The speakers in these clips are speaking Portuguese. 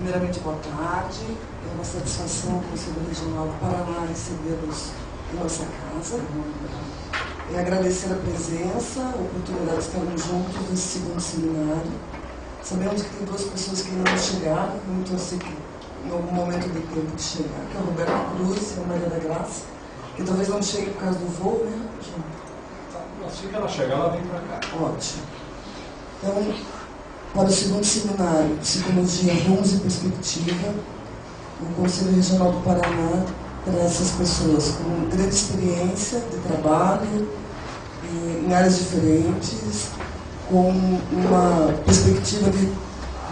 Primeiramente, boa tarde. É uma satisfação o Conselho Regional do Paraná recebê-los em nossa casa. E agradecer a presença, a oportunidade de estarmos juntos nesse segundo seminário. Sabemos que tem duas pessoas que ainda não chegaram, muito eu sei que em algum momento do tempo de chegar, que é o Roberto Cruz e a Maria da Graça, que talvez não chegue por causa do voo, né, João? Assim que ela chegar, ela vem para cá. Ótimo. Então, para o segundo seminário, Psicologia, Rumos e Perspectiva, o Conselho Regional do Paraná para essas pessoas com grande experiência de trabalho, em áreas diferentes, com uma perspectiva de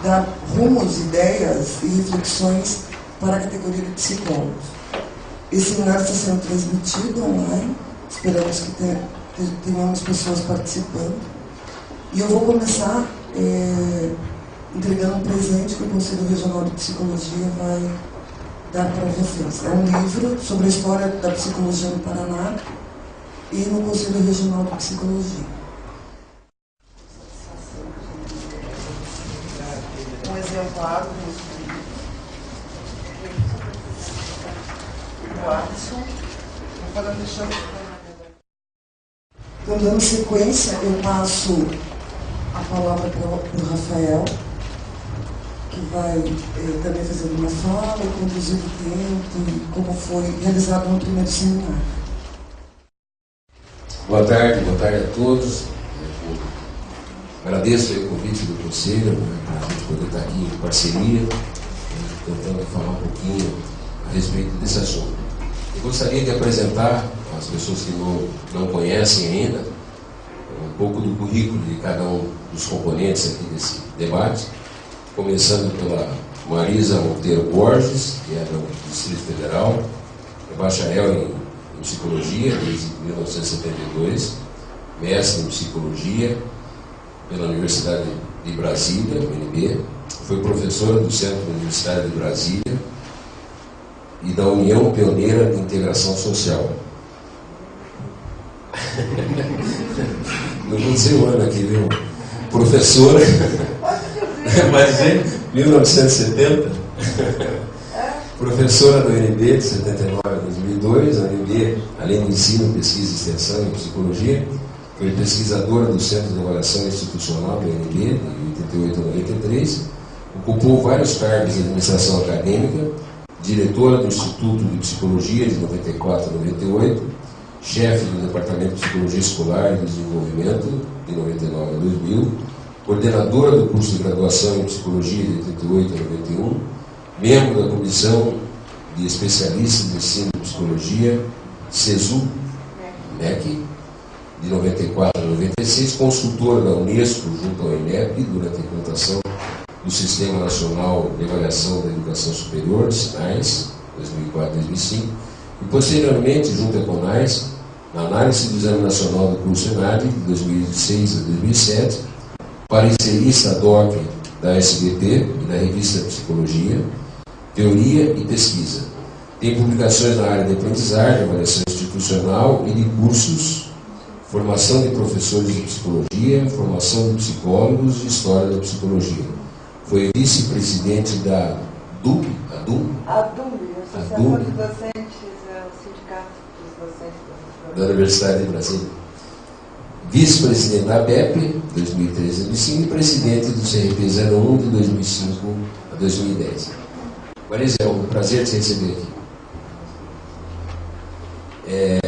dar rumos, ideias e reflexões para a categoria de psicólogos. Esse seminário está sendo transmitido online, esperamos que tenhamos pessoas participando. E eu vou começar entregando um presente que o Conselho Regional de Psicologia vai dar para vocês. É um livro sobre a história da psicologia no Paraná e no Conselho Regional de Psicologia. Um exemplar do Watson. Então, dando sequência, eu passo a palavra para o Rafael, que vai também fazer uma fala e conduzir o tempo, como foi realizado no primeiro seminário. Boa tarde a todos. Agradeço o convite do Conselho, para a gente poder estar aqui em parceria, tentando falar um pouquinho a respeito desse assunto. Eu gostaria de apresentar às pessoas que não conhecem ainda um pouco do currículo de cada um dos componentes aqui desse debate, começando pela Marisa Monteiro Borges, que é do Distrito Federal, é bacharel em Psicologia desde 1972, mestre em Psicologia pela Universidade de Brasília, UNB, foi professora do Centro Universitário de Brasília e da União Pioneira de Integração Social. Não vou dizer o ano aqui, viu? Professora, mas em 1970, professora da UNB de 79 a 2002, a UNB, além do ensino, pesquisa e extensão em psicologia, foi pesquisadora do Centro de Avaliação Institucional da UNB, de 88 a 93, ocupou vários cargos de administração acadêmica, diretora do Instituto de Psicologia de 94 a 98, chefe do Departamento de Psicologia Escolar e Desenvolvimento de 99 a 2000, coordenadora do curso de graduação em Psicologia de 88 a 91, membro da Comissão de Especialistas de Ensino de Psicologia, CESU, MEC, de 94 a 96, consultora da Unesco junto ao INEP durante a implantação do Sistema Nacional de Avaliação da Educação Superior, SINAES, 2004 a 2005, e posteriormente, junto à CONAES, na análise do Exame Nacional do curso ENAD, de 2006 a 2007, parecerista ad hoc da SBP e da Revista Psicologia, Teoria e Pesquisa. Tem publicações na área de aprendizagem, avaliação institucional e de cursos, formação de professores de psicologia, formação de psicólogos e história da psicologia. Foi vice-presidente da ADUB, Associação de Docentes, o Sindicato dos Docentes da Universidade de Brasília. Vice-presidente da ABEP, 2013 a 2005, e presidente do CRP 01 de 2005 a 2010. Marisa, é um prazer te receber aqui.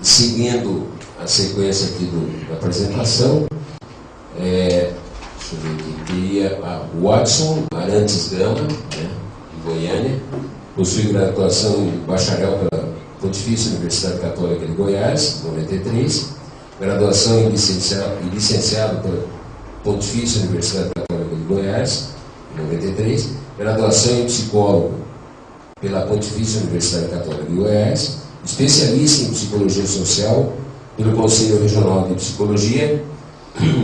Seguindo a sequência aqui da apresentação, deixa eu ver aqui, teria a Watson Arantes Gama, né, de Goiânia, possui graduação em bacharel pela Pontifícia Universidade Católica de Goiás, 93, graduação em licenciado pela Pontifícia Universidade Católica de Goiás, 93, graduação em psicólogo pela Pontifícia Universidade Católica de Goiás, especialista em psicologia social pelo Conselho Regional de Psicologia,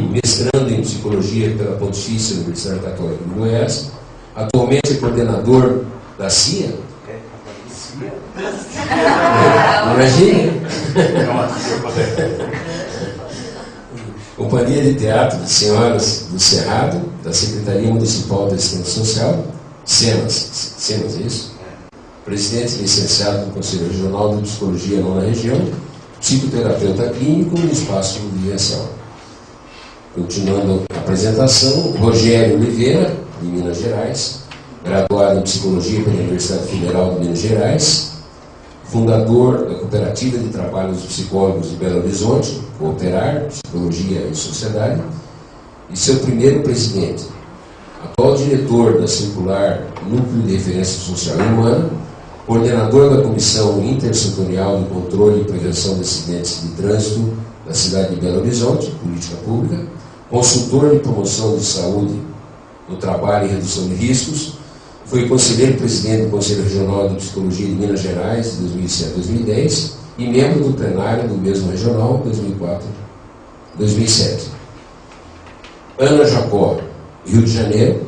mestrando em psicologia pela Pontifícia Universidade Católica de Goiás, atualmente é coordenador da CIA. Imagina! Companhia de Teatro de Senhoras do Cerrado, da Secretaria Municipal de Assistência Social, Cenas, é isso? Presidente licenciado do Conselho Regional de Psicologia Nona Região, psicoterapeuta clínico no espaço vivencial. Continuando a apresentação, Rogério Oliveira, de Minas Gerais, graduado em Psicologia pela Universidade Federal de Minas Gerais, fundador da Cooperativa de Trabalho dos Psicólogos de Belo Horizonte, Cooperar, Psicologia e Sociedade, e seu primeiro presidente, atual diretor da Circular Núcleo de Referência Social e Humana, coordenador da Comissão Intersetorial de Controle e Prevenção de Acidentes de Trânsito da cidade de Belo Horizonte, Política Pública, consultor de promoção de saúde no trabalho e redução de riscos, foi conselheiro-presidente do Conselho Regional de Psicologia de Minas Gerais, de 2007 a 2010, e membro do plenário do mesmo regional, 2004-2007. Ana Jacó, Rio de Janeiro,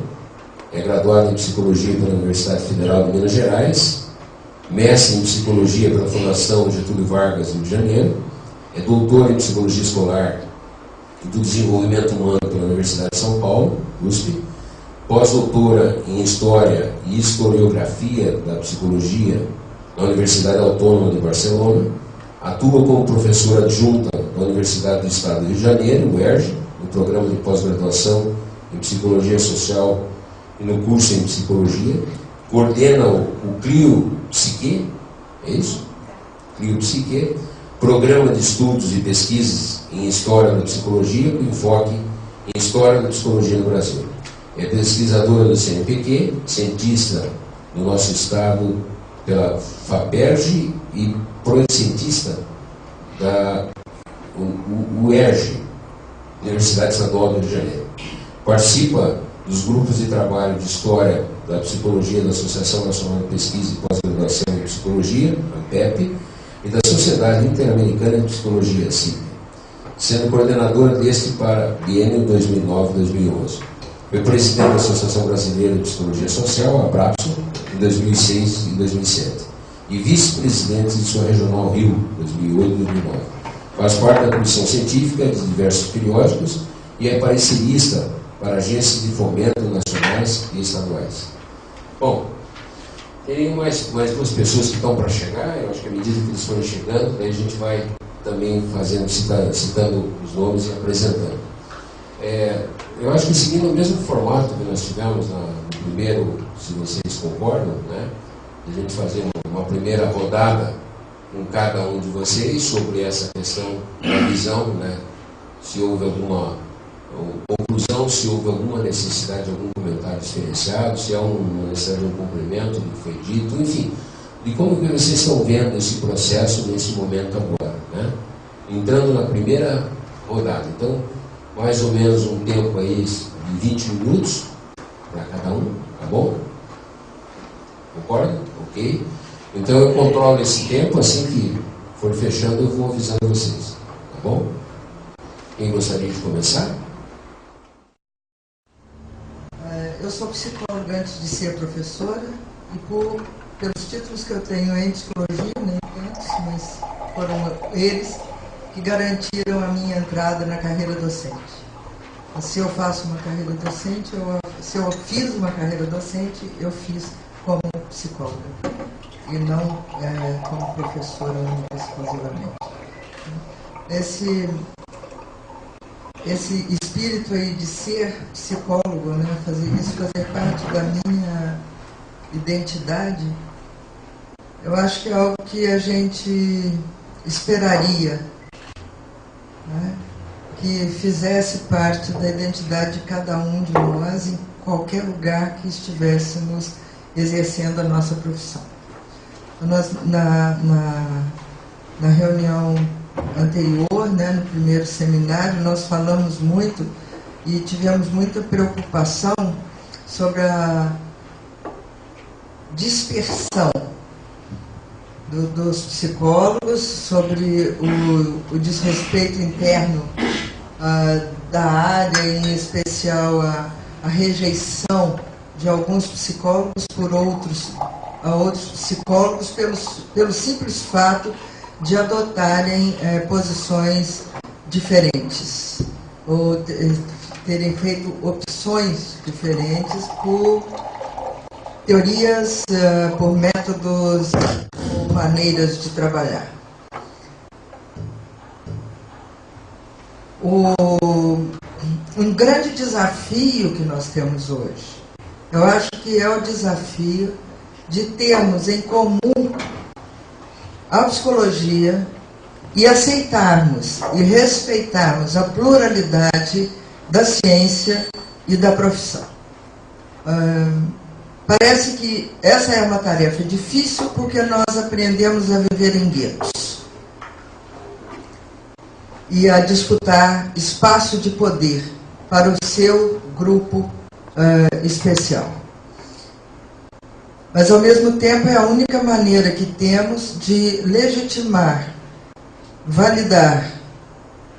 é graduada em Psicologia pela Universidade Federal de Minas Gerais, mestre em Psicologia pela Fundação Getúlio Vargas, Rio de Janeiro, é doutora em Psicologia Escolar e do Desenvolvimento Humano pela Universidade de São Paulo, USP, pós-doutora em História e Historiografia da Psicologia na Universidade Autônoma de Barcelona, atua como professora adjunta da Universidade do Estado do Rio de Janeiro, UERJ, no programa de pós-graduação em Psicologia Social e no curso em Psicologia, coordena o CLIO Psique, é isso? CLIO Psique, Programa de Estudos e Pesquisas em História da Psicologia, com enfoque em História da Psicologia no Brasil. É pesquisadora do CNPq, cientista do nosso estado pela FAPERJ e proicientista da UERJ, Universidade Estadual do Rio de Janeiro. Participa dos grupos de trabalho de História da Psicologia da Associação Nacional de Pesquisa e Pós-Graduação em Psicologia, ANPEP, e da Sociedade Interamericana de Psicologia, CIP, sendo coordenadora deste para biênio 2009-2011. Foi presidente da Associação Brasileira de Psicologia Social, ABRAPSO, em 2006 e 2007, e vice-presidente de sua regional Rio, 2008 e 2009. Faz parte da comissão científica de diversos periódicos e é parecerista para agências de fomento nacionais e estaduais. Bom, tem mais duas pessoas que estão para chegar. Eu acho que à medida que eles forem chegando, daí a gente vai também citando os nomes e apresentando. Eu acho que seguindo o mesmo formato que nós tivemos no primeiro, se vocês concordam, né, a gente fazer uma primeira rodada com cada um de vocês sobre essa questão da visão, né, se houve alguma conclusão, se houve alguma necessidade de algum comentário diferenciado, se há uma necessidade de um cumprimento do que foi dito, enfim, de como que vocês estão vendo esse processo nesse momento agora, né? Entrando na primeira rodada. Então, mais ou menos um tempo aí de 20 minutos para cada um, tá bom? Concorda? Ok? Então eu controlo esse tempo, assim que for fechando eu vou avisando vocês, tá bom? Quem gostaria de começar? Eu sou psicóloga antes de ser professora e pelos títulos que eu tenho em psicologia, nem tantos, mas foram eles que garantiram a minha entrada na carreira docente. Se eu faço uma carreira docente, se eu fiz uma carreira docente, eu fiz como psicóloga e não como professora única exclusivamente. Esse espírito aí de ser psicólogo, né, fazer parte da minha identidade, eu acho que é algo que a gente esperaria, né, que fizesse parte da identidade de cada um de nós em qualquer lugar que estivéssemos exercendo a nossa profissão. Nós, na reunião anterior, né, no primeiro seminário, nós falamos muito e tivemos muita preocupação sobre a dispersão dos psicólogos, sobre o desrespeito interno da área, em especial a rejeição de alguns psicólogos por outros psicólogos pelo simples fato de adotarem posições diferentes ou terem feito opções diferentes por teorias por métodos ou maneiras de trabalhar. Um grande desafio que nós temos hoje, eu acho que é o desafio de termos em comum a psicologia e aceitarmos e respeitarmos a pluralidade da ciência e da profissão. Parece que essa é uma tarefa difícil porque nós aprendemos a viver em guetos e a disputar espaço de poder para o seu grupo especial. Mas, ao mesmo tempo, é a única maneira que temos de legitimar, validar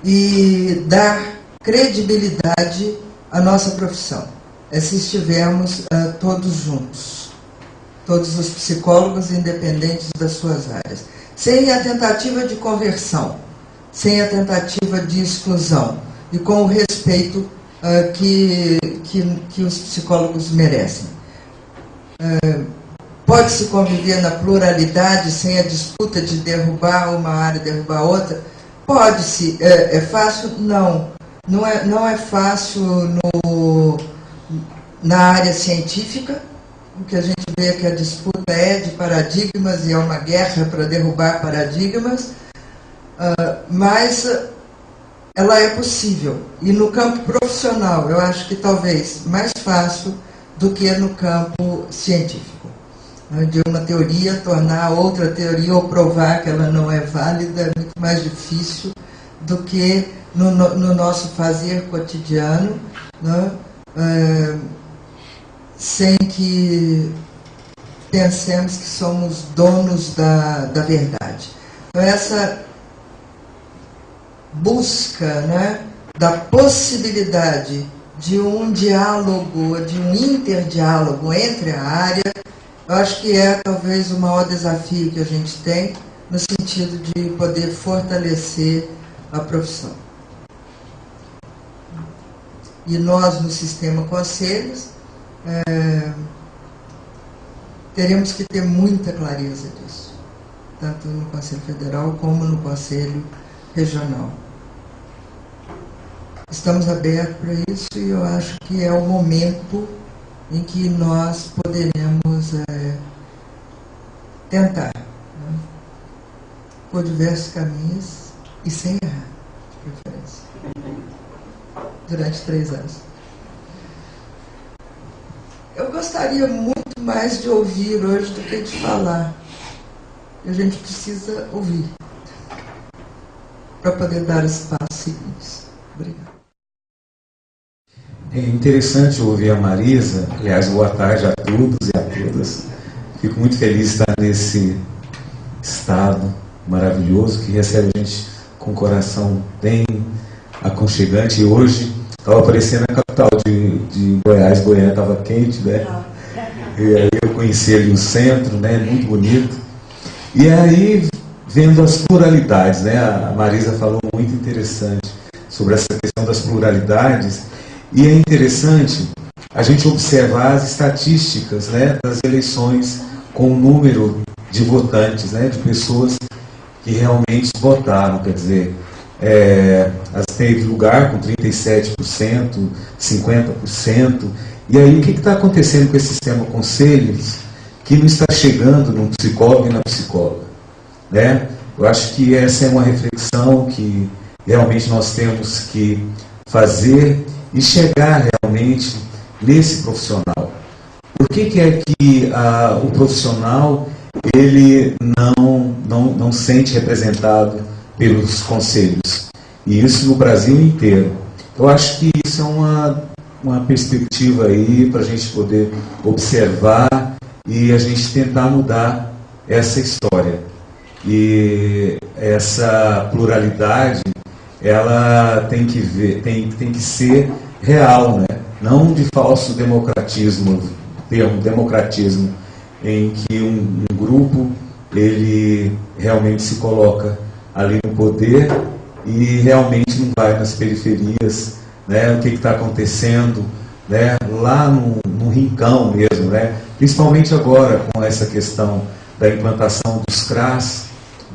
e dar credibilidade à nossa profissão. É se estivermos todos juntos, todos os psicólogos, independentes das suas áreas, sem a tentativa de conversão, sem a tentativa de exclusão e com o respeito que os psicólogos merecem. Pode-se conviver na pluralidade sem a disputa de derrubar uma área e derrubar outra? Pode-se. É fácil? Não. Não é fácil na área científica. O que a gente vê é que a disputa é de paradigmas e é uma guerra para derrubar paradigmas. Mas ela é possível. E no campo profissional, eu acho que talvez mais fácil do que no campo científico. De uma teoria tornar outra teoria ou provar que ela não é válida é muito mais difícil do que no nosso fazer cotidiano, né? Sem que pensemos que somos donos da verdade. Então, essa busca, né, da possibilidade de um diálogo, de um interdiálogo entre a área, eu acho que é talvez o maior desafio que a gente tem no sentido de poder fortalecer a profissão. E nós, no sistema conselhos, teremos que ter muita clareza disso, tanto no Conselho Federal como no Conselho Regional. Estamos abertos para isso e eu acho que é o momento em que nós poderemos tentar, né, por diversos caminhos e sem errar, de preferência, durante 3 anos. Eu gostaria muito mais de ouvir hoje do que de falar. A gente precisa ouvir para poder dar os passos seguintes. Obrigada. É interessante ouvir a Marisa. Aliás, boa tarde a todos e a todas. Fico muito feliz de estar nesse estado maravilhoso que recebe a gente com o coração bem aconchegante. E hoje estava aparecendo a capital de Goiás. Goiânia estava quente, né? E aí eu conheci ali o centro, né? Muito bonito. E aí, vendo as pluralidades, né? A Marisa falou muito interessante sobre essa questão das pluralidades. E é interessante a gente observar as estatísticas, né, das eleições com o número de votantes, né, de pessoas que realmente votaram. Quer dizer, teve lugar com 37%, 50%. E aí o que está acontecendo com esse sistema conselhos que não está chegando no psicólogo e na psicóloga, né? Eu acho que essa é uma reflexão que realmente nós temos que fazer e chegar realmente nesse profissional. Por que é que o profissional ele não sente representado pelos conselhos? E isso no Brasil inteiro. Eu acho que isso é uma perspectiva aí para a gente poder observar e a gente tentar mudar essa história. E essa pluralidade, ela tem que ser real, né? Não de falso democratismo, termo democratismo, em que um grupo ele realmente se coloca ali no poder e realmente não vai nas periferias, né? O que está acontecendo né, lá no rincão mesmo, né, principalmente agora com essa questão da implantação dos CRAS,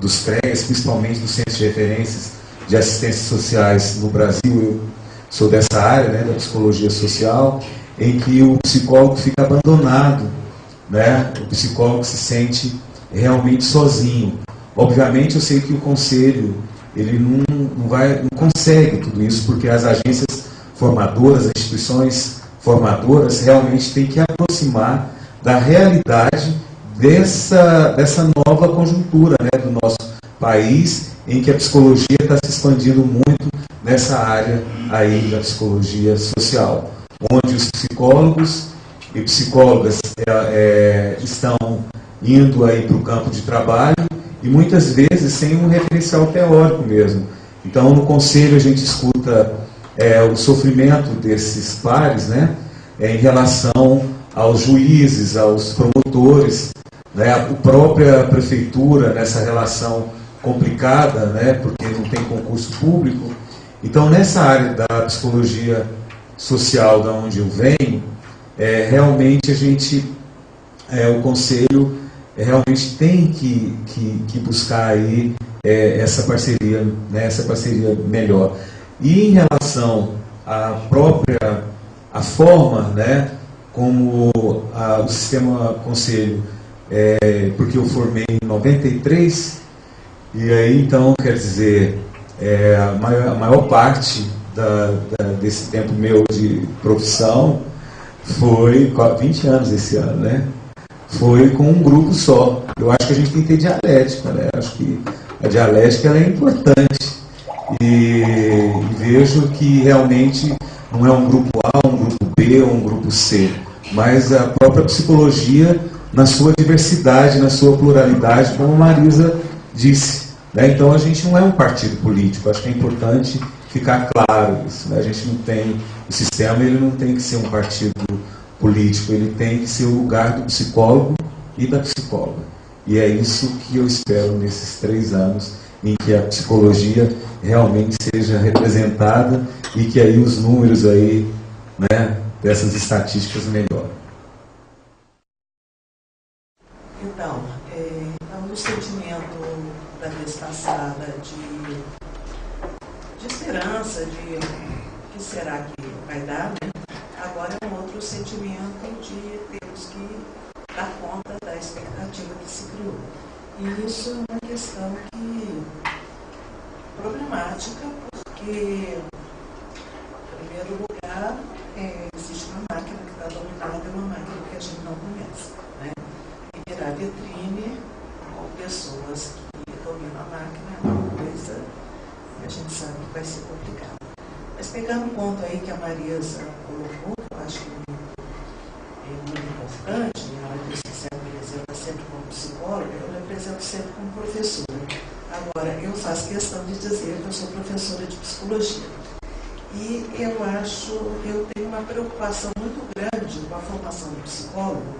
dos CREAs, principalmente dos Centros de Referências de Assistências Sociais no Brasil. Eu sou dessa área, né, da psicologia social, em que o psicólogo fica abandonado, né, o psicólogo se sente realmente sozinho. Obviamente eu sei que o conselho ele não consegue tudo isso, porque as agências formadoras, as instituições formadoras realmente têm que aproximar da realidade dessa nova conjuntura, né, do nosso país, em que a psicologia está se expandindo muito nessa área aí da psicologia social, onde os psicólogos e psicólogas estão indo aí para o campo de trabalho e muitas vezes sem um referencial teórico mesmo. Então, no conselho a gente escuta o sofrimento desses pares, né, em relação aos juízes, aos promotores, né, a própria prefeitura nessa relação complicada, né, porque não tem concurso público. Então, nessa área da psicologia social, da onde eu venho, realmente a gente, o conselho realmente tem que buscar aí essa parceria, né, essa parceria melhor. E em relação à própria forma, né, como o sistema conselho, porque eu formei em 93, e aí então, quer dizer, a maior parte desse tempo meu de profissão foi 20 anos esse ano, né? Foi com um grupo só. Eu acho que a gente tem que ter dialética, né? Acho que a dialética ela é importante. E vejo que realmente não é um grupo A, um grupo B ou um grupo C, mas a própria psicologia na sua diversidade, na sua pluralidade, como a Marisa disse, né? Então a gente não é um partido político, acho que é importante ficar claro isso, né? A gente não tem, o sistema ele não tem que ser um partido político, ele tem que ser o lugar do psicólogo e da psicóloga. E é isso que eu espero nesses 3 anos, em que a psicologia realmente seja representada e que aí os números aí, né, dessas estatísticas melhorem. Então, no sentimento da vez passada de esperança, de que será que vai dar, né? Agora é um outro sentimento de termos que dar conta da expectativa que se criou. E isso é uma questão problemática, porque, em primeiro lugar, existe uma máquina que está dominada, é uma máquina que a gente não conhece, né? E virar vitrine com pessoas que dominam a máquina é uma coisa que a gente sabe que vai ser complicado. Mas pegando um ponto aí que a Marisa colocou, eu acho que é muito importante, ela disse que se apresenta sempre como psicóloga, eu me apresento sempre como professora. Agora, eu faço questão de dizer que eu sou professora de psicologia. E eu tenho uma preocupação muito grande com a formação do psicólogo,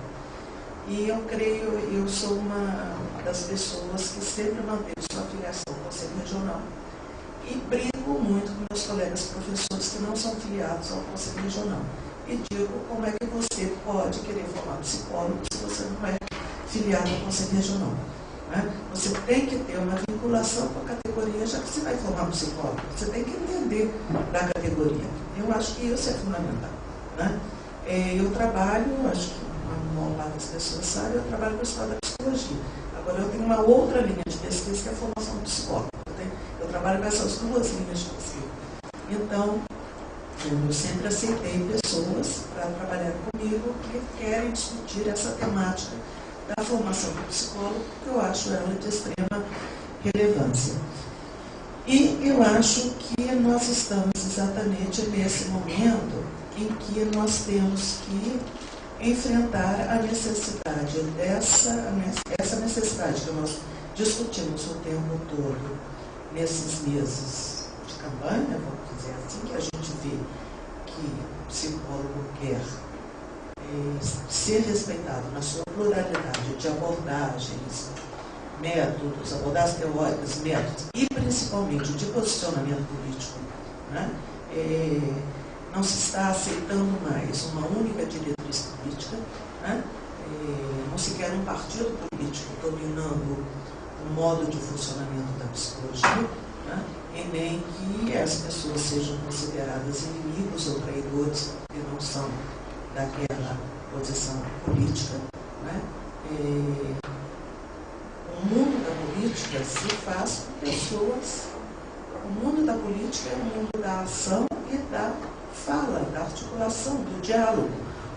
e eu sou uma das pessoas que sempre manteve sua filiação ao Conselho Regional. E brigo muito com meus colegas professores que não são filiados ao Conselho Regional. E digo, como é que você pode querer formar psicólogo se você não é filiado ao Conselho Regional? Né? Você tem que ter uma vinculação com a categoria, já que você vai formar psicólogo. Você tem que entender da categoria. Eu acho que isso é fundamental. Né? Eu trabalho, acho que a maior parte das pessoas sabe, eu trabalho com a história da psicologia. Agora, eu tenho uma outra linha de pesquisa que é a formação do psicólogo. Eu trabalho com essas 2 linhas de pesquisa. Então, eu sempre aceitei pessoas para trabalhar comigo que querem discutir essa temática da formação do psicólogo, porque eu acho ela de extrema relevância. E eu acho que nós estamos exatamente nesse momento em que nós temos que enfrentar a necessidade essa necessidade que nós discutimos o tempo todo nesses meses de campanha, vamos dizer assim, que a gente vê que o psicólogo quer ser respeitado na sua pluralidade de abordagens, métodos, abordagens teóricas, métodos, e principalmente de posicionamento político, né? não se está aceitando mais uma única diretriz política, né? Não se quer um partido político dominando o modo de funcionamento da psicologia, né? E nem que as pessoas sejam consideradas inimigos ou traidores porque não são daquela posição política, né? O mundo da política se faz com pessoas. O mundo da política é o mundo da ação e da fala, da articulação, do diálogo.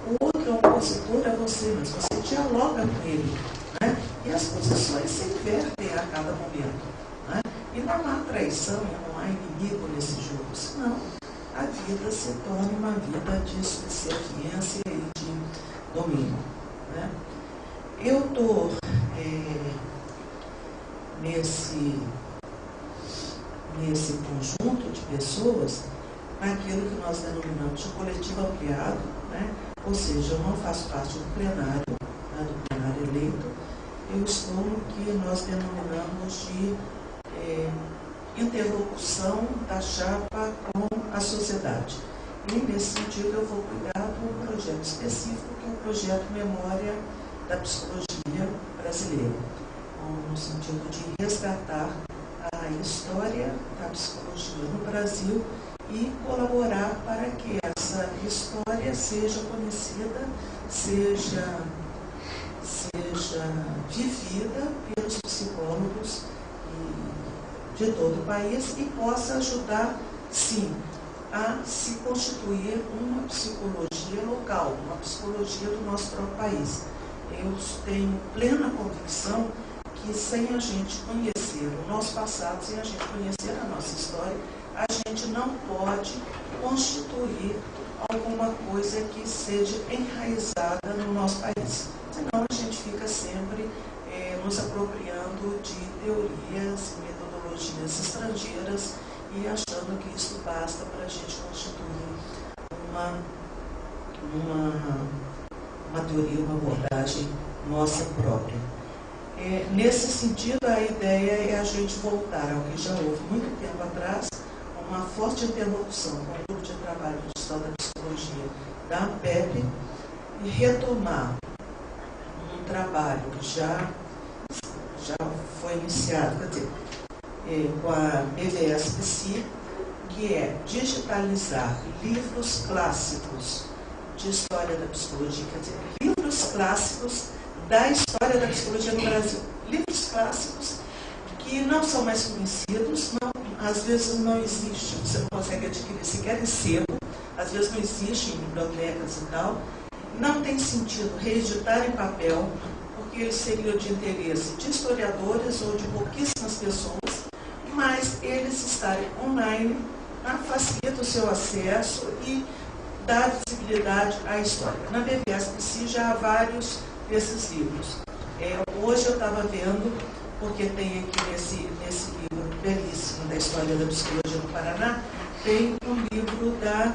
O outro opositor é você, mas você dialoga com ele, né? E as posições se invertem a cada momento, né? E não há traição, não há inimigo nesse jogo, senão a vida se torna uma vida de subserviência e de domínio, né? Eu estou nesse conjunto de pessoas, naquilo que nós denominamos de coletivo ampliado, né? Ou seja, eu não faço parte do plenário, né, do plenário eleito, eu estou no que nós denominamos de interlocução da chapa com a sociedade. E, nesse sentido, eu vou cuidar do projeto específico, que é o projeto Memória da Psicologia Brasileira, no sentido de resgatar a história da psicologia no Brasil e colaborar para que essa história seja conhecida, seja vivida pelos psicólogos de todo o país e possa ajudar, sim, a se constituir uma psicologia local, uma psicologia do nosso próprio país. Eu tenho plena convicção que sem a gente conhecer o nosso passado, sem a gente conhecer a nossa história, a gente não pode constituir alguma coisa que seja enraizada no nosso país. Senão a gente fica sempre nos apropriando de teorias e metodologias estrangeiras e achando que isso basta para a gente constituir uma teoria, uma abordagem nossa própria. Nesse sentido, a ideia é a gente voltar ao que já houve muito tempo atrás, uma forte interlocução com o grupo de trabalho de História da Psicologia da ANPEP e retomar um trabalho que já foi iniciado, quer dizer, com a BVS-Psi, que é digitalizar livros clássicos de História da Psicologia, quer dizer, livros clássicos da história da psicologia no Brasil. Livros clássicos que não são mais conhecidos, às vezes não existe, você não consegue adquirir sequer em sebo, às vezes não existe em bibliotecas e tal. Não tem sentido reeditar em papel, porque eles seriam de interesse de historiadores ou de pouquíssimas pessoas, mas eles estarem online facilita o seu acesso e dá visibilidade à história. Na BVS-Psi já há vários desses livros. Hoje eu estava vendo, porque tem aqui nesse livro belíssimo da História da Psicologia no Paraná, tem um livro da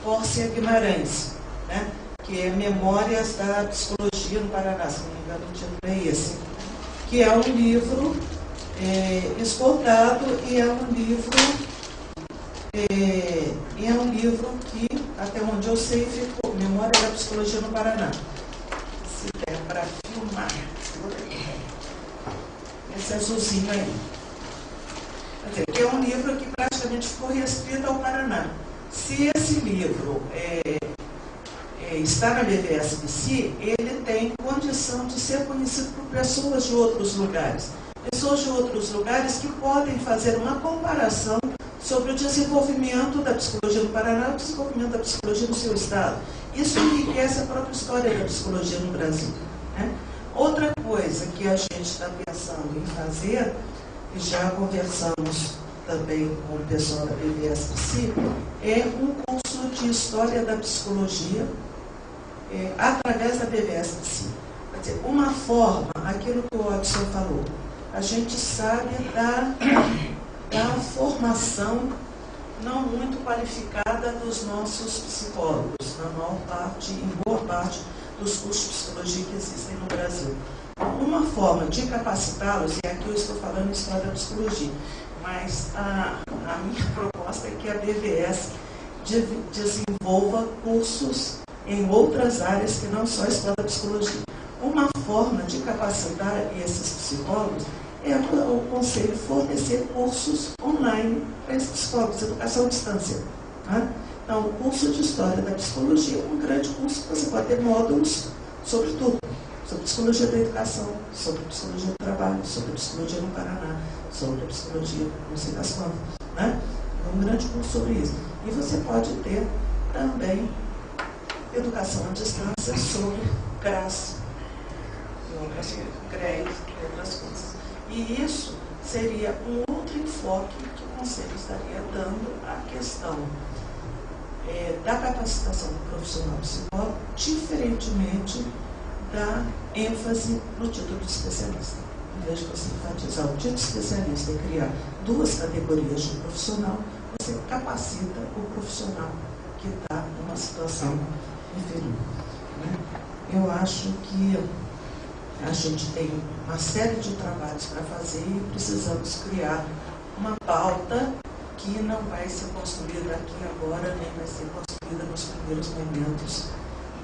Pórcia Guimarães, né, que é Memórias da Psicologia no Paraná, se não me engano o título é esse, que é um livro esgotado e é um livro que, até onde eu sei, ficou Memória da Psicologia no Paraná. Se der para filmar, esse azulzinho aí. Quer dizer, que é um livro que praticamente ficou restrito ao Paraná. Se esse livro está na BVS-Psi, ele tem condição de ser conhecido por pessoas de outros lugares. Pessoas de outros lugares que podem fazer uma comparação sobre o desenvolvimento da psicologia no Paraná e o desenvolvimento da psicologia no seu estado. Isso enriquece a própria história da psicologia no Brasil, né? Outra coisa que a gente está pensando em fazer, e já conversamos também com o pessoal da BVS-Psi, é um curso de História da Psicologia através da BVS-Psi. Quer dizer, uma forma, aquilo que o Watson falou, a gente sabe da formação não muito qualificada dos nossos psicólogos, em boa parte dos cursos de psicologia que existem no Brasil. Uma forma de capacitá-los, e aqui eu estou falando em História da Psicologia, mas a minha proposta é que a BVS desenvolva cursos em outras áreas que não só a Escola da Psicologia. Uma forma de capacitar esses psicólogos é o Conselho fornecer cursos online para esses psicólogos, educação à distância. Né? Então, o curso de História da Psicologia é um grande curso que você pode ter módulos sobre tudo. Sobre psicologia da educação, sobre psicologia do trabalho, sobre psicologia no Paraná, sobre psicologia não sei das quantas. Né? É um grande curso sobre isso. E você pode ter também educação à distância sobre GRAS, e outras coisas. E isso seria um outro enfoque que o Conselho estaria dando à questão da capacitação do profissional psicólogo, diferentemente da ênfase no título de especialista. Em vez de você enfatizar o título de especialista e criar duas categorias de profissional, você capacita o profissional que está numa situação inferior. Né? Eu acho que a gente tem uma série de trabalhos para fazer e precisamos criar uma pauta que não vai ser construída aqui agora, nem vai ser construída nos primeiros momentos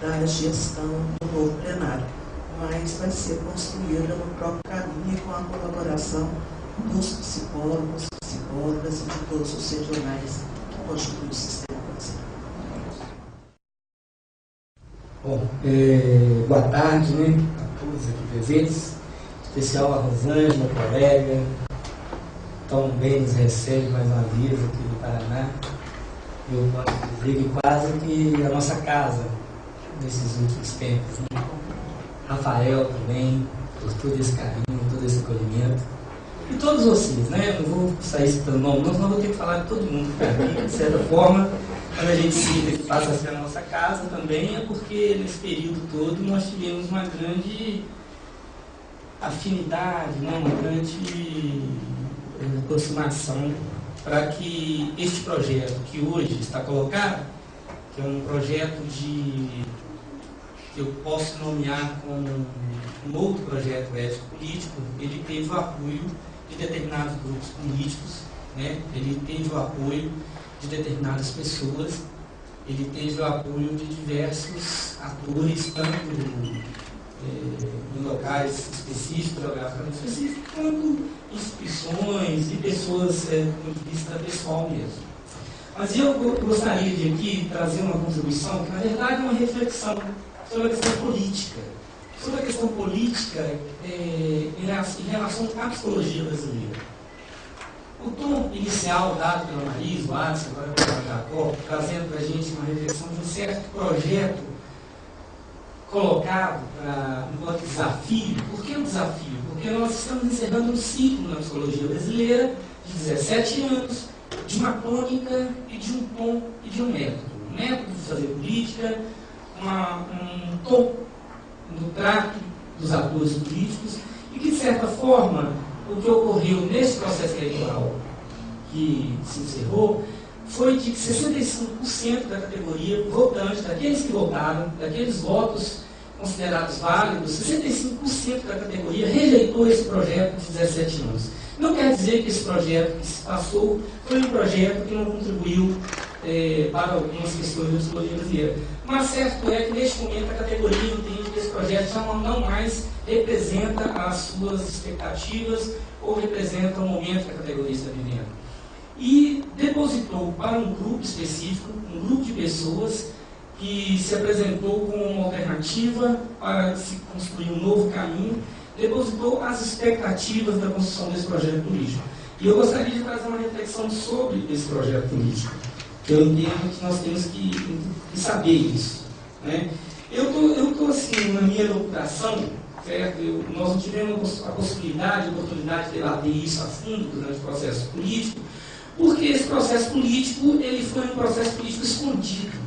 da gestão do novo plenário, mas vai ser construída no próprio caminho e com a colaboração dos psicólogos, psicólogas e de todos os regionais que constituem o sistema brasileiro. Bom, boa tarde, né, a todos aqui presentes, em especial a Rosângela, colega, tão bem nos recebe mais uma vez aqui do Paraná. Eu posso dizer que quase que a nossa casa nesses últimos tempos, né? Rafael também, por todo esse carinho, todo esse acolhimento. E todos vocês, né? Eu não vou sair citando nome, não, senão vou ter que falar de todo mundo que está aqui, de certa forma. Quando a gente cita que passa a ser a nossa casa também, é porque nesse período todo nós tivemos uma grande afinidade, né? Uma grande aproximação para que este projeto que hoje está colocado, que é um projeto que eu posso nomear como um outro projeto ético-político, ele teve o apoio de determinados grupos políticos, né? Ele teve o apoio de determinadas pessoas, ele teve o apoio de diversos atores, tanto em locais específicos, geograficamente específicos, quanto instituições e pessoas do ponto de vista pessoal mesmo. Mas eu gostaria de aqui trazer uma contribuição que, na verdade, é uma reflexão sobre a questão política. Sobre a questão política em relação à psicologia brasileira. O tom inicial dado pela Marisa, o Adson, agora pela Jacó, trazendo para a gente uma reflexão de um certo projeto colocado enquanto desafio. Por que um desafio? Porque nós estamos encerrando um ciclo na psicologia brasileira de 17 anos, de uma tônica e de um tom e de um método. Um método de fazer política, um tom no trato dos atores políticos e que, de certa forma, o que ocorreu nesse processo eleitoral que se encerrou foi de que 65% da categoria votante, daqueles que votaram, daqueles votos considerados válidos, 65% da categoria rejeitou esse projeto de 17 anos. Não quer dizer que esse projeto que se passou foi um projeto que não contribuiu para algumas questões da psicologia brasileira. Mas certo é que, neste momento, a categoria entende que esse projeto já não mais representa as suas expectativas ou representa o momento que a categoria está vivendo. E depositou para um grupo específico, um grupo de pessoas que se apresentou como uma alternativa para se construir um novo caminho, depositou as expectativas da construção desse projeto político. E eu gostaria de trazer uma reflexão sobre esse projeto político, que eu entendo que nós temos que saber isso. Né? Eu estou assim, na minha locutação, certo? Nós não tivemos a possibilidade, a oportunidade de debater isso a fundo durante o processo político, porque esse processo político ele foi um processo político escondido.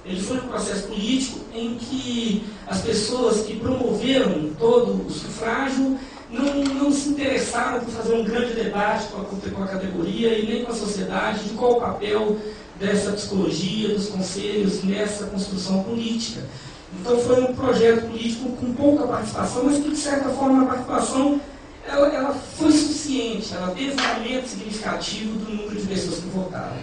Ele foi um processo político em que as pessoas que promoveram todo o sufrágio não se interessaram por fazer um grande debate com a categoria e nem com a sociedade de qual o papel dessa psicologia, dos conselhos nessa construção política. Então foi um projeto político com pouca participação, mas que, de certa forma, a participação ela foi suficiente, ela teve um aumento significativo do número de pessoas que votaram.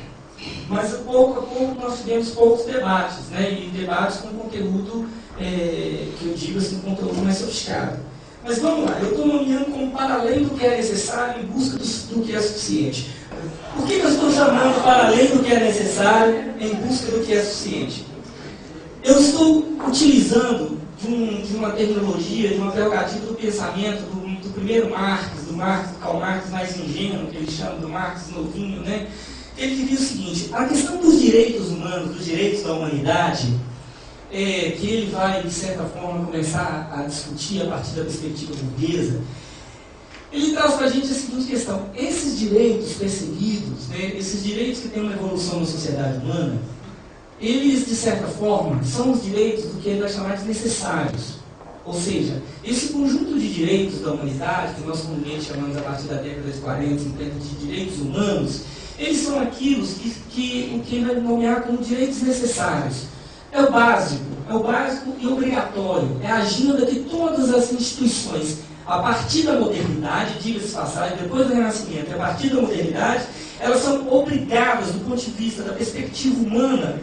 mas pouco a pouco nós tivemos poucos debates, né? E debates com conteúdo, que eu digo assim, conteúdo mais sofisticado. Mas vamos lá, eu estou nomeando como para além do que é necessário em busca do que é suficiente. Por que eu estou chamando para além do que é necessário em busca do que é suficiente? Eu estou utilizando de uma terminologia, de uma prerrogativa do pensamento do primeiro Marx, do Karl Marx mais ingênuo, que ele chama do Marx novinho, né? Ele diria o seguinte: a questão dos direitos humanos, dos direitos da humanidade, que ele vai, de certa forma, começar a discutir a partir da perspectiva burguesa, ele traz para a gente a seguinte questão: esses direitos perseguidos, né, esses direitos que têm uma evolução na sociedade humana, eles, de certa forma, são os direitos do que ele vai chamar de necessários. Ou seja, esse conjunto de direitos da humanidade, que nós comumente chamamos a partir da década de 40, 50 de direitos humanos, eles são aquilo que ele vai nomear como direitos necessários. É o básico e obrigatório, é a agenda que todas as instituições, a partir da modernidade, diga-se passagem, depois do Renascimento, a partir da modernidade, elas são obrigadas, do ponto de vista da perspectiva humana,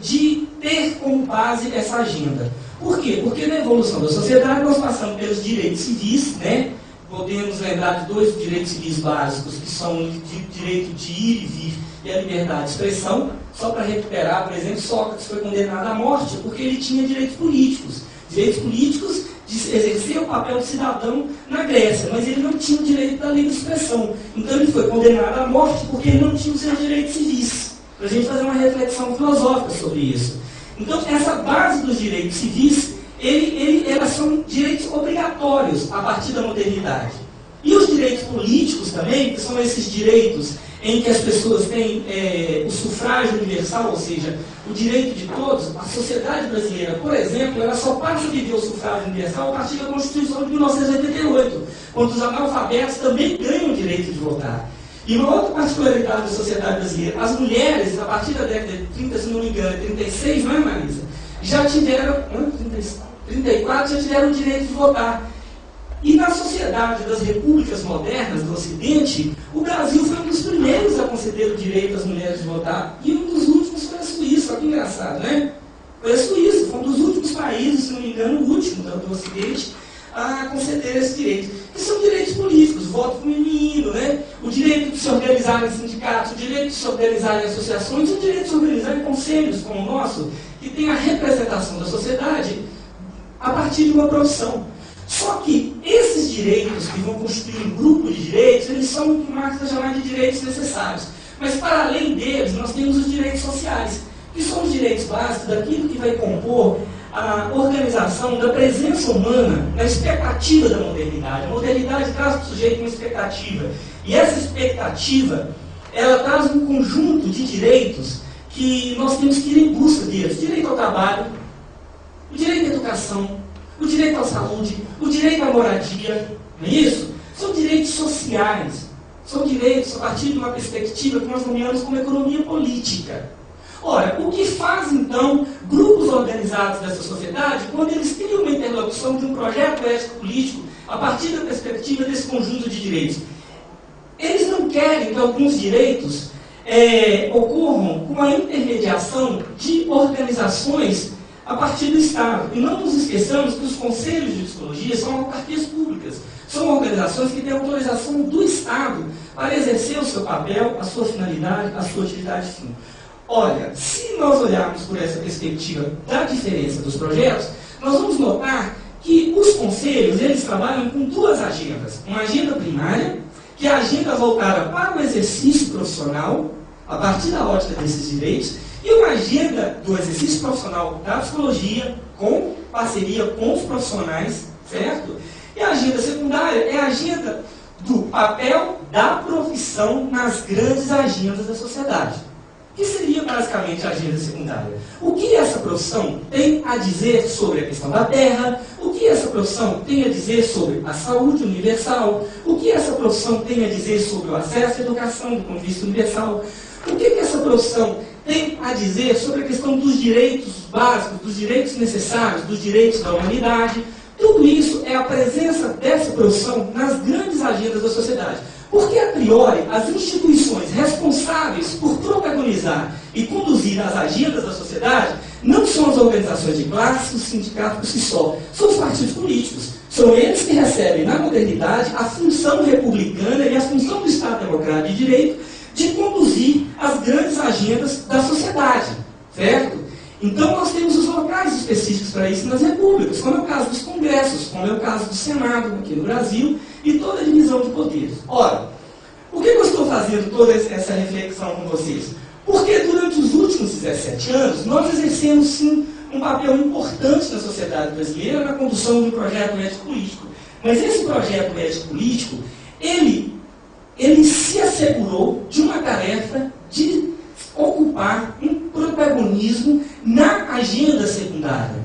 de ter como base essa agenda. Por quê? Porque na evolução da sociedade nós passamos pelos direitos civis, né? Podemos lembrar de dois direitos civis básicos, que são o direito de ir e vir e a liberdade de expressão. Só para recuperar, por exemplo, Sócrates foi condenado à morte porque ele tinha direitos políticos de exercer o papel de cidadão na Grécia, mas ele não tinha o direito da livre expressão. Então ele foi condenado à morte porque ele não tinha os seus direitos civis. Para a gente fazer uma reflexão filosófica sobre isso. Então, essa base dos direitos civis, elas são direitos obrigatórios a partir da modernidade. E os direitos políticos também, que são esses direitos em que as pessoas têm o sufrágio universal, ou seja, o direito de todos. A sociedade brasileira, por exemplo, ela só passa a viver o sufrágio universal a partir da Constituição de 1988, quando os analfabetos também ganham o direito de votar. E uma outra particularidade da sociedade brasileira: as mulheres, a partir da década de 30, se não me engano, 36, não é, Marisa? Já tiveram, 34, já tiveram o direito de votar. E na sociedade das repúblicas modernas do Ocidente, o Brasil foi um dos primeiros a conceder o direito às mulheres de votar. E um dos últimos foi a Suíça. Olha que engraçado, né? Foi a Suíça, foi um dos últimos países, se não me engano, o último do Ocidente, a conceder esse direito. Que são direitos políticos: voto feminino, né? O direito de se organizar em sindicatos, o direito de se organizar em associações, o direito de se organizar em conselhos como o nosso, que tem a representação da sociedade a partir de uma profissão. Só que esses direitos, que vão constituir um grupo de direitos, eles são o que Marx vai chamar de direitos necessários. Mas, para além deles, nós temos os direitos sociais, que são os direitos básicos daquilo que vai compor a organização da presença humana na expectativa da modernidade. A modernidade traz para o sujeito uma expectativa. E essa expectativa, ela traz um conjunto de direitos que nós temos que ir em busca deles. Direito ao trabalho, o direito à educação, o direito à saúde, o direito à moradia, não é isso? São direitos sociais, são direitos a partir de uma perspectiva que nós nomeamos como economia política. Ora, o que faz então grupos organizados dessa sociedade quando eles criam uma interlocução de um projeto ético-político a partir da perspectiva desse conjunto de direitos? Eles não querem que alguns direitos ocorram com a intermediação de organizações a partir do Estado. E não nos esqueçamos que os conselhos de psicologia são autarquias públicas. São organizações que têm autorização do Estado para exercer o seu papel, a sua finalidade, a sua atividade fim. Olha, se nós olharmos por essa perspectiva da diferença dos projetos, nós vamos notar que os conselhos, eles trabalham com duas agendas. Uma agenda primária, que é a agenda voltada para o exercício profissional, a partir da ótica desses direitos, e uma agenda do exercício profissional da psicologia, com parceria com os profissionais, certo? E a agenda secundária é a agenda do papel da profissão nas grandes agendas da sociedade, que seria basicamente a agenda secundária. O que essa profissão tem a dizer sobre a questão da terra? O que essa profissão tem a dizer sobre a saúde universal? O que essa profissão tem a dizer sobre o acesso à educação do ponto de vista universal? O que essa profissão tem a dizer sobre a questão dos direitos básicos, dos direitos necessários, dos direitos da humanidade? Tudo isso é a presença dessa profissão nas grandes agendas da sociedade. Porque, a priori, as instituições responsáveis por protagonizar protagonizar e conduzir as agendas da sociedade não são as organizações de classe, os sindicatos por si só, são os partidos políticos. São eles que recebem, na modernidade, a função republicana e a função do Estado Democrático de Direito de conduzir as grandes agendas da sociedade, certo? Então, nós temos os locais específicos para isso nas repúblicas, como é o caso dos congressos, como é o caso do Senado aqui no Brasil, e toda a divisão de poderes. Ora, por que eu estou fazendo toda essa reflexão com vocês? Porque durante os últimos 17 anos, nós exercemos, sim, um papel importante na sociedade brasileira na condução de um projeto ético-político. Mas esse projeto ético-político, ele se assegurou de uma tarefa de ocupar um protagonismo na agenda secundária.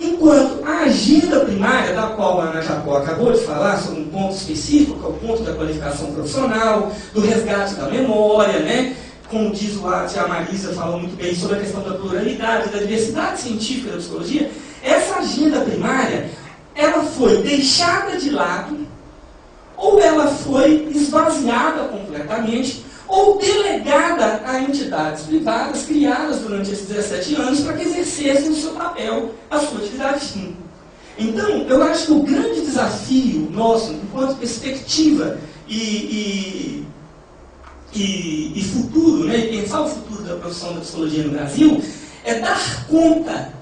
Enquanto a agenda primária, da qual a Ana Jacó acabou de falar, sobre um ponto específico, que é o ponto da qualificação profissional, do resgate da memória, né? Como diz a Marisa falou muito bem sobre a questão da pluralidade, da diversidade científica da psicologia, essa agenda primária, ela foi deixada de lado, ou ela foi esvaziada completamente, ou delegada a entidades privadas criadas durante esses 17 anos para que exercessem o seu papel, a sua atividade fim. Então, eu acho que o grande desafio nosso, enquanto perspectiva e futuro, né, e pensar o futuro da profissão da psicologia no Brasil, é dar conta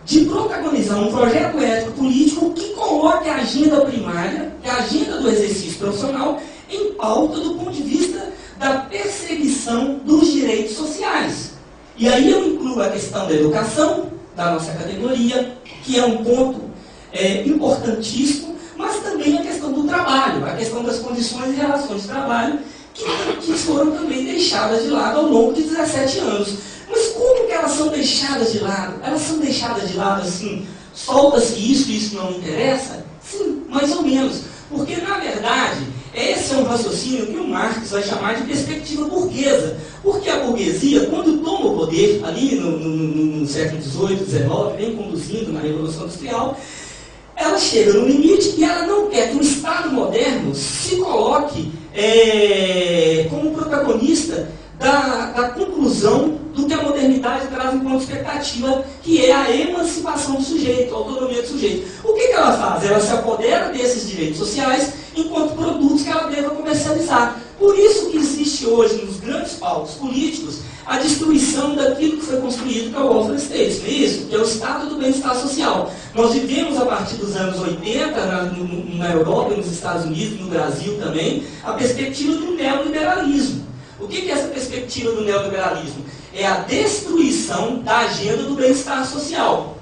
de protagonizar um projeto ético-político que coloque a agenda primária, que é a agenda do exercício profissional, em pauta do ponto de vista da perseguição dos direitos sociais. E aí eu incluo a questão da educação, da nossa categoria, que é um ponto importantíssimo, mas também a questão do trabalho, a questão das condições e relações de trabalho, que foram também deixadas de lado ao longo de 17 anos. Mas como que elas são deixadas de lado? Elas são deixadas de lado assim, solta-se isso e isso não interessa? Sim, mais ou menos. Porque, na verdade, esse é um raciocínio que o Marx vai chamar de perspectiva burguesa. Porque a burguesia, quando toma o poder, ali no século XVIII, XIX, vem conduzindo na Revolução Industrial, ela chega no limite e ela não quer que o Estado moderno se coloque como protagonista da conclusão do que a modernidade traz enquanto expectativa, que é a emancipação do sujeito, a autonomia do sujeito. O que ela faz? Ela se apodera desses direitos sociais enquanto produtos que ela deva comercializar. Por isso que existe hoje, nos grandes palcos políticos, a destruição daquilo que foi construído, que é o welfare state, não é isso? Que é o estado do bem-estar social. Nós vivemos, a partir dos anos 80, na Europa, nos Estados Unidos, no Brasil também, a perspectiva do neoliberalismo. O que é essa perspectiva do neoliberalismo? É a destruição da agenda do bem-estar social.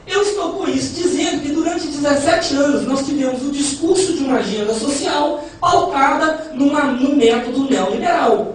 Eu estou com isso dizendo que durante 17 anos nós tivemos o discurso de uma agenda social pautada num método neoliberal.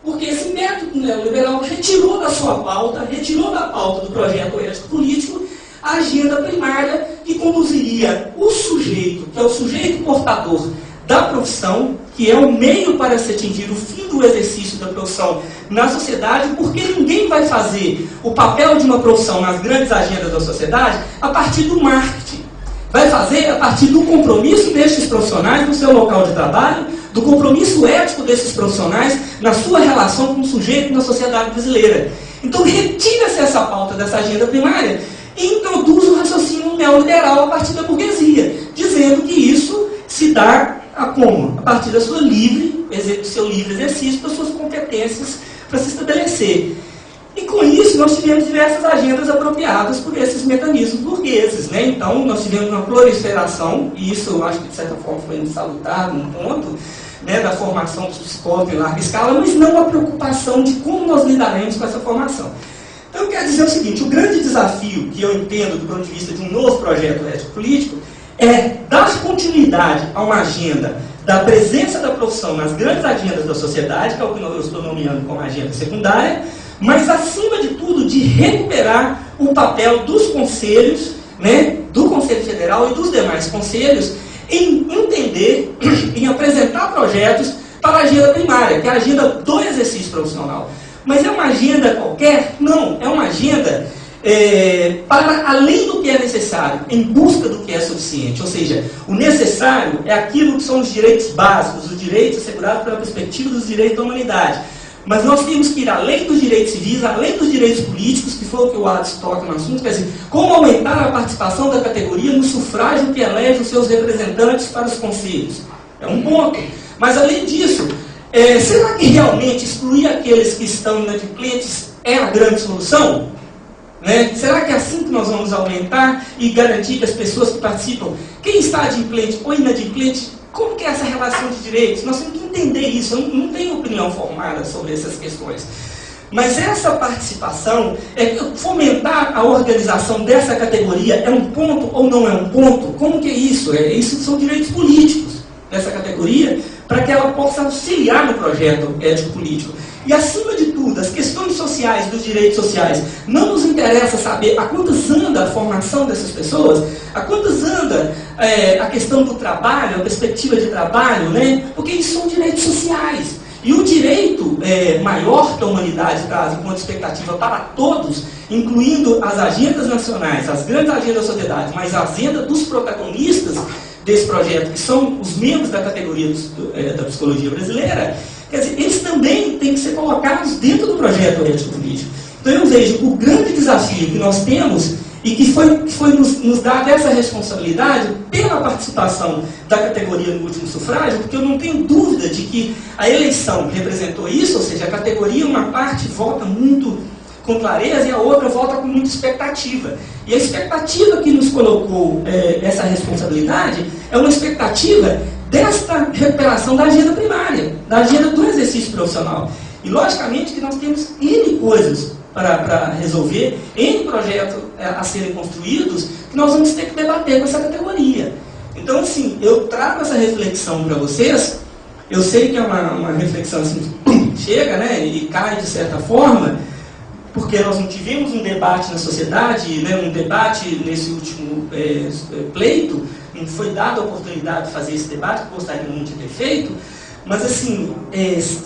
Porque esse método neoliberal retirou da sua pauta, retirou da pauta do projeto ético-político, a agenda primária que conduziria o sujeito, que é o sujeito portador da profissão, que é o meio para se atingir o fim do exercício da profissão na sociedade, porque ninguém vai fazer o papel de uma profissão nas grandes agendas da sociedade a partir do marketing. Vai fazer a partir do compromisso destes profissionais no seu local de trabalho, do compromisso ético desses profissionais na sua relação com o sujeito na sociedade brasileira. Então, retira-se essa pauta dessa agenda primária e introduz o raciocínio neoliberal a partir da burguesia, dizendo que isso se dá como? A partir do seu livre exercício, das suas competências para se estabelecer. E com isso nós tivemos diversas agendas apropriadas por esses mecanismos burgueses, né? Então nós tivemos uma proliferação, e isso eu acho que de certa forma foi salutar num ponto, né, da formação dos psicólogos em larga escala, mas não a preocupação de como nós lidaremos com essa formação. Então eu quero dizer o seguinte: o grande desafio que eu entendo do ponto de vista de um novo projeto ético-político é dar continuidade a uma agenda da presença da profissão nas grandes agendas da sociedade, que é o que eu estou nomeando como agenda secundária, mas, acima de tudo, de recuperar o papel dos conselhos, né, do Conselho Federal e dos demais conselhos, em entender, em apresentar projetos para a agenda primária, que é a agenda do exercício profissional. Mas é uma agenda qualquer? Não, é uma agenda para além do que é necessário, em busca do que é suficiente. Ou seja, o necessário é aquilo que são os direitos básicos, os direitos assegurados pela perspectiva dos direitos da humanidade. Mas nós temos que ir além dos direitos civis, além dos direitos políticos, que foi o que o Ades toca no assunto, quer dizer, como aumentar a participação da categoria no sufrágio que elege os seus representantes para os conselhos. É um ponto. Mas, além disso, será que realmente excluir aqueles que estão inadimplentes é a grande solução? Né? Será que é assim que nós vamos aumentar e garantir que as pessoas que participam, quem está adimplente ou inadimplente, como que é essa relação de direitos? Nós temos que entender isso. Eu não tenho opinião formada sobre essas questões. Mas essa participação, fomentar a organização dessa categoria, é um ponto ou não é um ponto? Como que é isso? Isso são direitos políticos dessa categoria, para que ela possa auxiliar no projeto ético-político. E, acima de tudo, as questões sociais, dos direitos sociais, não nos interessa saber a quantas anda a formação dessas pessoas, a quantas anda a questão do trabalho, a perspectiva de trabalho, né? Porque isso são direitos sociais. E o direito maior que a humanidade traz enquanto expectativa para todos, incluindo as agendas nacionais, as grandes agendas da sociedade, mas a agenda dos protagonistas desse projeto, que são os membros da categoria da psicologia brasileira, quer dizer, eles também têm que ser colocados dentro do projeto ético-político. Então eu vejo o grande desafio que nós temos e que foi nos dado essa responsabilidade pela participação da categoria no último sufrágio, porque eu não tenho dúvida de que a eleição representou isso, ou seja, a categoria, uma parte vota muito com clareza e a outra vota com muita expectativa. E a expectativa que nos colocou essa responsabilidade é uma expectativa desta recuperação da agenda primária, da agenda do exercício profissional. E, logicamente, que nós temos N coisas para resolver, N projetos a serem construídos, que nós vamos ter que debater com essa categoria. Então, assim, eu trago essa reflexão para vocês. Eu sei que é uma reflexão assim, chega, né, e cai de certa forma, porque nós não tivemos um debate na sociedade, né, um debate nesse último pleito, não foi dada a oportunidade de fazer esse debate, que gostaria muito de ter feito, mas assim,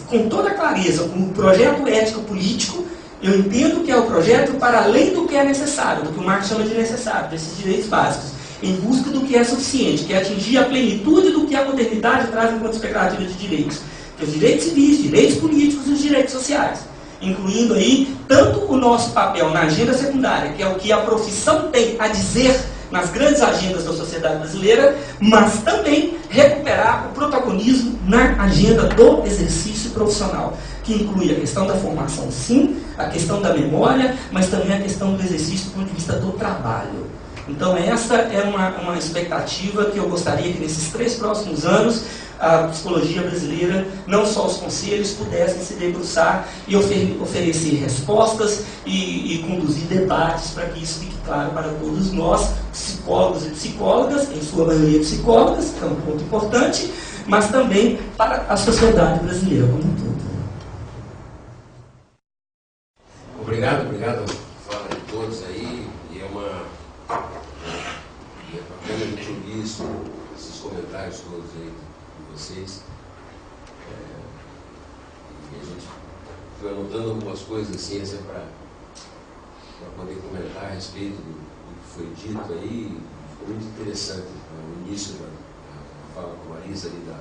com toda clareza, o projeto ético-político, eu entendo que é o projeto para além do que é necessário, do que o Marx chama de necessário, desses direitos básicos, em busca do que é suficiente, que é atingir a plenitude do que a modernidade traz enquanto expectativa de direitos, que é os direitos civis, direitos políticos e os direitos sociais, incluindo aí tanto o nosso papel na agenda secundária, que é o que a profissão tem a dizer nas grandes agendas da sociedade brasileira, mas também recuperar o protagonismo na agenda do exercício profissional, que inclui a questão da formação, sim, a questão da memória, mas também a questão do exercício do ponto de vista do trabalho. Então essa é uma expectativa que eu gostaria que nesses 3 próximos anos a psicologia brasileira, não só os conselhos, pudessem se debruçar e oferecer respostas e conduzir debates para que isso fique claro para todos nós, psicólogos e psicólogas, em sua maioria psicólogas, que é um ponto importante, mas também para a sociedade brasileira como um todo. Obrigado fala de todos aí, e é bacana a gente ouvir esses comentários todos aí de vocês. E a gente foi anotando algumas coisas assim, para poder comentar a respeito do que foi dito aí. Foi muito interessante o início da fala com a Marisa ali da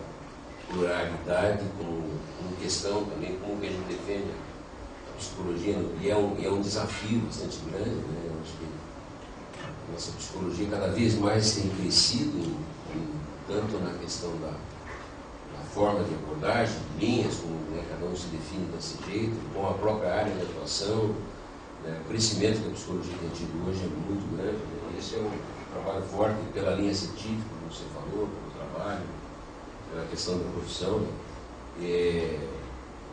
pluralidade, como questão também, como que a gente defende a psicologia, e é um desafio bastante grande, né? Eu acho que a nossa psicologia cada vez mais tem crescido, tanto na questão da forma de abordagem, de linhas, como cada um se define desse jeito, com a própria área de atuação, né? O crescimento que a psicologia tem tido hoje é muito grande, né? Esse é um trabalho forte pela linha científica, como você falou, pelo trabalho, pela questão da profissão, né?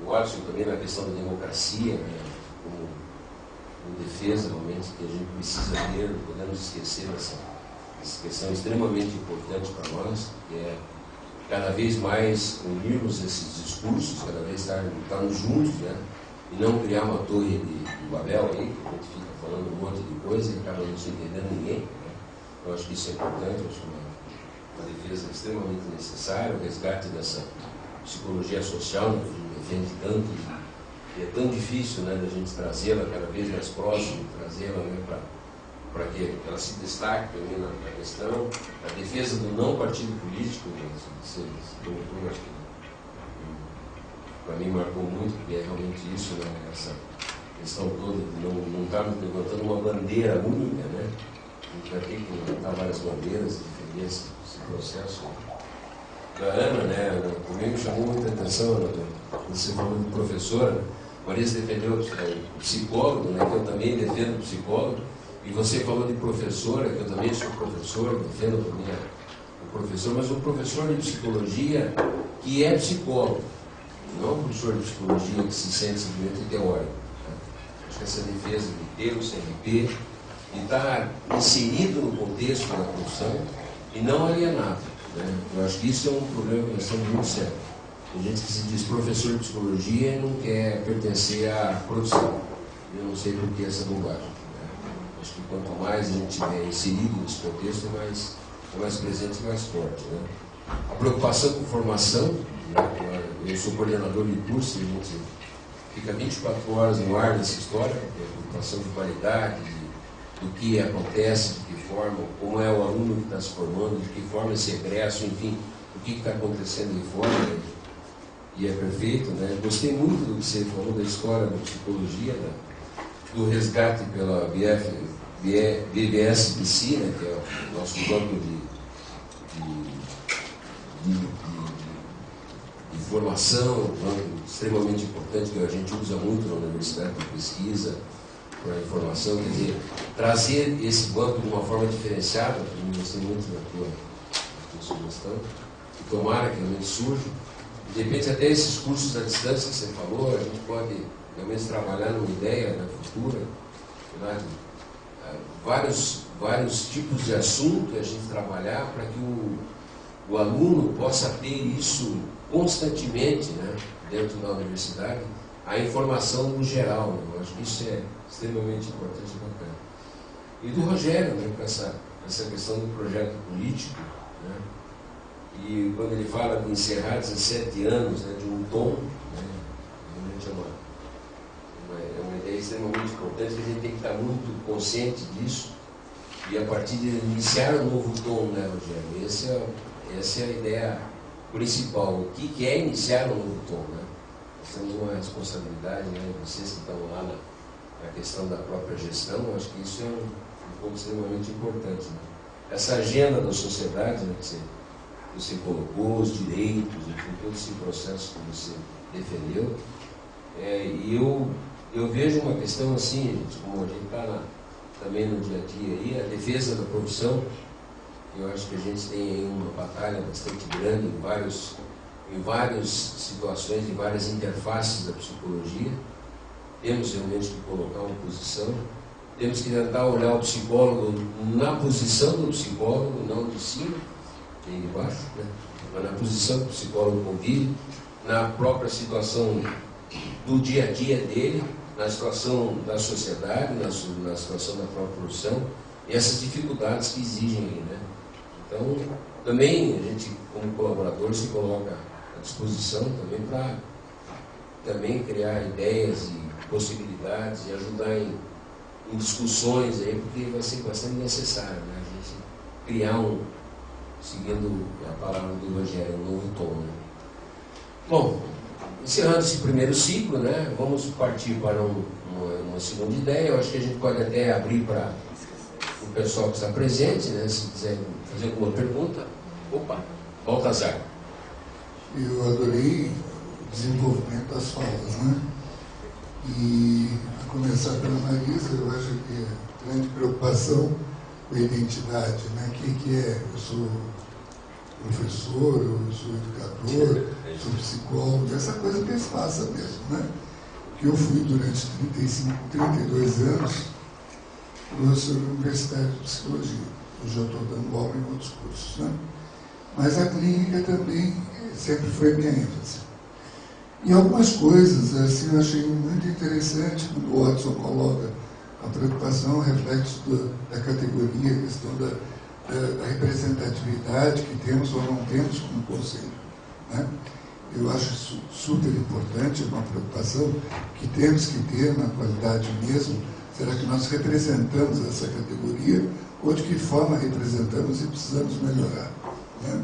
O Watson também na questão da democracia, né, como defesa realmente que a gente precisa ter, não podemos esquecer essa questão extremamente importante para nós, que é cada vez mais unirmos esses discursos, cada vez estarmos juntos, né, e não criar uma torre de Babel aí, que a gente fica falando um monte de coisa e acaba não se entendendo ninguém. Né. Eu acho que isso é importante, eu acho que uma defesa extremamente necessária, o resgate dessa psicologia social, né, que a gente defende tanto, e é tão difícil, né, da gente trazê-la cada vez mais próximo, trazê-la, né, para que ela se destaque também na questão, a defesa do não partido político, né, acho que para mim marcou muito, porque é realmente isso, né? Essa questão toda de não estarmos levantando uma bandeira única, né? A gente vai ter que levantar várias bandeiras e defender esse processo. Da Ana, né? Também me chamou muita atenção, né? Você falou de professora, Marisa defendeu o psicólogo, né? Que eu também defendo o psicólogo, e você falou de professora, que eu também sou professor, defendo também o professor, mas um professor de psicologia que é psicólogo, não um professor de psicologia que se sente simplesmente teórico. Né? Acho que essa defesa de ter o CNP, de estar inserido no contexto da profissão e não alienado. Né? Eu acho que isso é um problema que nós estamos muito sério. Tem gente que se diz professor de psicologia e não quer pertencer à profissão. Eu não sei por que essa bobagem. Né? Acho que quanto mais a gente estiver inserido nesse contexto, mais presente e mais forte. Né? A preocupação com formação, né? Eu sou coordenador de curso e a gente fica 24 horas no ar nessa história, porque a preocupação de qualidade, do que acontece, de que forma, como é o aluno que está se formando, de que forma esse egresso, enfim, o que está acontecendo de fora, e é perfeito, né? Gostei muito do que você falou da história da psicologia, né? Do resgate pela BBS-BC, né? Que é o nosso banco de formação, um banco extremamente importante que a gente usa muito na universidade de pesquisa, para a informação, quer dizer, trazer esse banco de uma forma diferenciada, eu gostei muito da tua sugestão, e tomara que realmente surja. De repente, até esses cursos à distância que você falou, a gente pode realmente trabalhar numa ideia na futura, né? Vários tipos de assunto a gente trabalhar para que o aluno possa ter isso constantemente, né? Dentro da universidade, a informação no geral. Né? Eu acho que isso é extremamente importante e bacana. E do Rogério, né, com essa questão do projeto político, né, e quando ele fala de encerrar 17 anos, né, de um tom, né, realmente é uma ideia extremamente importante, que a gente tem que estar muito consciente disso, e a partir de iniciar um novo tom, né, Rogério? Essa é a ideia principal. O que é iniciar um novo tom, né? Nós temos uma responsabilidade, né, vocês que estão lá na questão da própria gestão, eu acho que isso é um ponto extremamente importante. Né? Essa agenda da sociedade, né, que você colocou, os direitos, enfim, todo esse processo que você defendeu, e eu vejo uma questão assim, gente, como a gente está também no dia a dia aí, a defesa da profissão. Eu acho que a gente tem aí uma batalha bastante grande em várias situações, em várias interfaces da psicologia. Temos realmente que colocar uma posição, temos que tentar olhar o psicólogo na posição do psicólogo, não de cima, nem de baixo, né? Mas na posição que o psicólogo convive, na própria situação do dia a dia dele, na situação da sociedade, na situação da própria profissão, e essas dificuldades que exigem aí, né? Então, também a gente, como colaborador, se coloca à disposição também para também criar ideias e possibilidades e ajudar em discussões aí, porque vai ser bastante necessário, né? A gente criar seguindo a palavra do Rogério, um novo tom, né? Bom, encerrando esse primeiro ciclo, né? Vamos partir para uma segunda ideia. Eu acho que a gente pode até abrir para o pessoal que está presente, né? Se quiser fazer alguma pergunta. Opa, Baltazar. Eu adorei o desenvolvimento das falas, né? E a começar pela Marisa, eu acho que a grande preocupação com a identidade, né? Que é? Eu sou professor, eu sou educador, sou psicólogo, essa coisa que eles façam mesmo, né? Que eu fui durante 32 anos professor da Universidade de Psicologia. Hoje eu estou dando aula em outros cursos, né? Mas a clínica também sempre foi minha ênfase. E algumas coisas, assim, eu achei muito interessante quando o Watson coloca a preocupação, o reflexo da categoria, a questão da representatividade que temos ou não temos como conselho, né? Eu acho isso super importante, uma preocupação que temos que ter na qualidade mesmo. Será que nós representamos essa categoria ou de que forma representamos e precisamos melhorar, né?